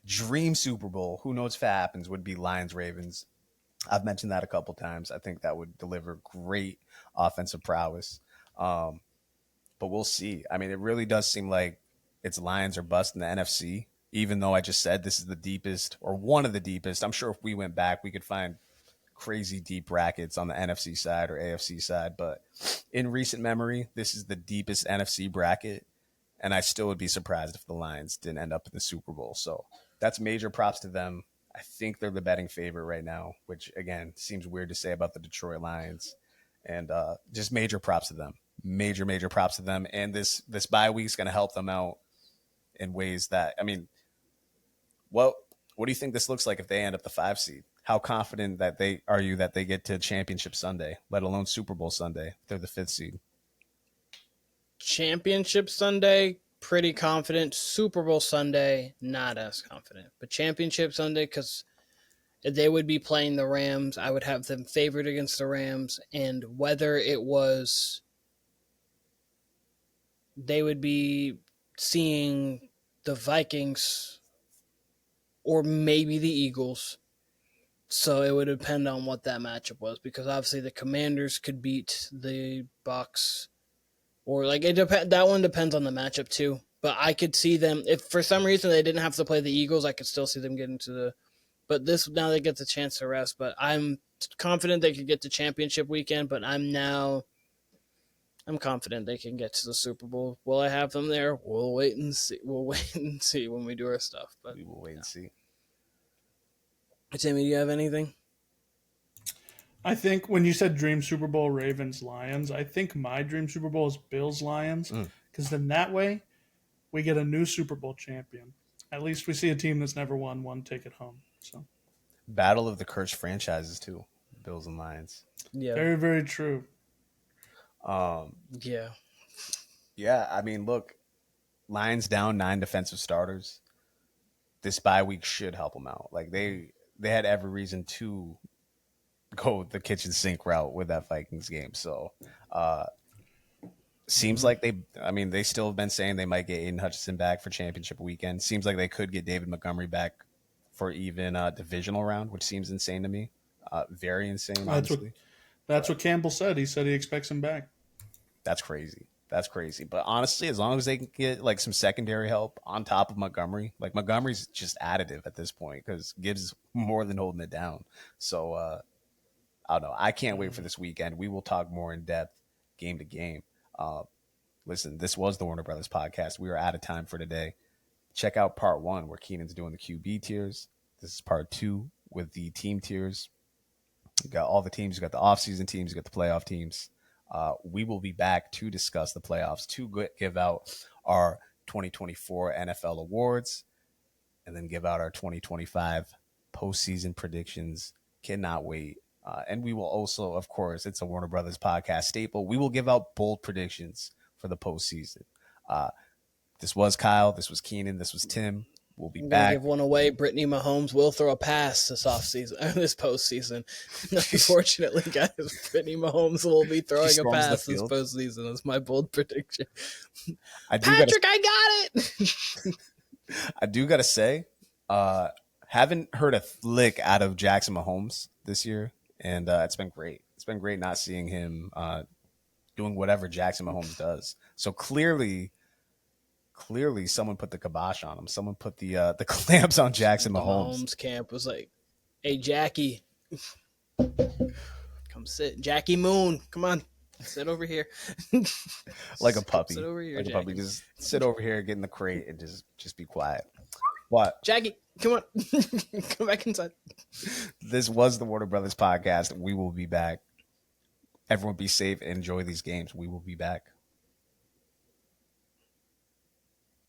Dream Super Bowl, who knows if it happens, would be Lions-Ravens. I've mentioned that a couple times. I think that would deliver great offensive prowess. But we'll see. I mean, it really does seem like it's Lions or bust in the NFC, even though I just said this is the deepest or one of the deepest. I'm sure if we went back, we could find crazy deep brackets on the NFC side or AFC side. But in recent memory, this is the deepest NFC bracket. And I still would be surprised if the Lions didn't end up in the Super Bowl. So that's major props to them. I think they're the betting favorite right now, which, again, seems weird to say about the Detroit Lions. And just major props to them. Major props to them. And this bye week is going to help them out in ways that, I mean, what do you think this looks like if they end up the 5 seed? How confident that they get to Championship Sunday, let alone Super Bowl Sunday, if they're the 5th seed? Championship Sunday, pretty confident. Super Bowl Sunday, not as confident. But Championship Sunday, because they would be playing the Rams, I would have them favored against the Rams. And whether it was they would be seeing the Vikings or maybe the Eagles. So it would depend on what that matchup was, because obviously the Commanders could beat the Bucks, or like that one depends on the matchup too. But I could see them, if for some reason they didn't have to play the Eagles, I could still see them getting to the. But this now they get the chance to rest. But I'm confident they could get to championship weekend. But I'm confident they can get to the Super Bowl. Will I have them there? We'll wait and see. We'll wait and see when we do our stuff. But we will wait and see. Timmy, do you have anything? I think when you said dream Super Bowl Ravens Lions, I think my dream Super Bowl is Bills Lions, because then that way we get a new Super Bowl champion. At least we see a team that's never won one take it home. So battle of the cursed franchises too, Bills and Lions. Yeah, very, very true. Yeah. I mean, look, Lions down 9 defensive starters. This bye week should help them out. Like they had every reason to go the kitchen sink route with that Vikings game. So seems like they still have been saying they might get Aiden Hutchinson back for championship weekend. Seems like they could get David Montgomery back for even a divisional round, which seems insane to me. Very insane, honestly. That's what Campbell said. He said he expects him back. That's crazy. But honestly, as long as they can get like some secondary help on top of Montgomery, like Montgomery's just additive at this point because Gibbs is more than holding it down. So I don't know. I can't wait for this weekend. We will talk more in depth game to game. Listen, this was the Warner Brothas Podcast. We are out of time for today. Check out part 1 where Keenan's doing the QB tiers. This is part 2 with the team tiers. You got all the teams. You got the offseason teams. You got the playoff teams. We will be back to discuss the playoffs, to give out our 2024 NFL awards, and then give out our 2025 postseason predictions. Cannot wait. And we will also, of course, it's a Warner Brothas Podcast staple, we will give out bold predictions for the postseason. This was Kyle. This was Keenan. This was Tim. We'll be back. Give one away. Brittany Mahomes will throw a pass this this postseason. Unfortunately, guys, Brittany Mahomes will be throwing a pass this postseason. That's my bold prediction. I got it. I do got to say, Haven't heard a lick out of Jackson Mahomes this year, and it's been great. It's been great not seeing him doing whatever Jackson Mahomes does. So clearly someone put the kibosh on him. Someone put the clamps on Jackson Mahomes. Mahomes camp was like, "Hey, Jackie, come sit. Jackie Moon, come on, sit over here." Like a puppy. Sit over here, like Jackie. a puppy. Just sit over here, get in the crate, and just be quiet. What? Jackie, come on, come back inside. This was the Warner Brothas Podcast. We will be back. Everyone be safe and enjoy these games. We will be back.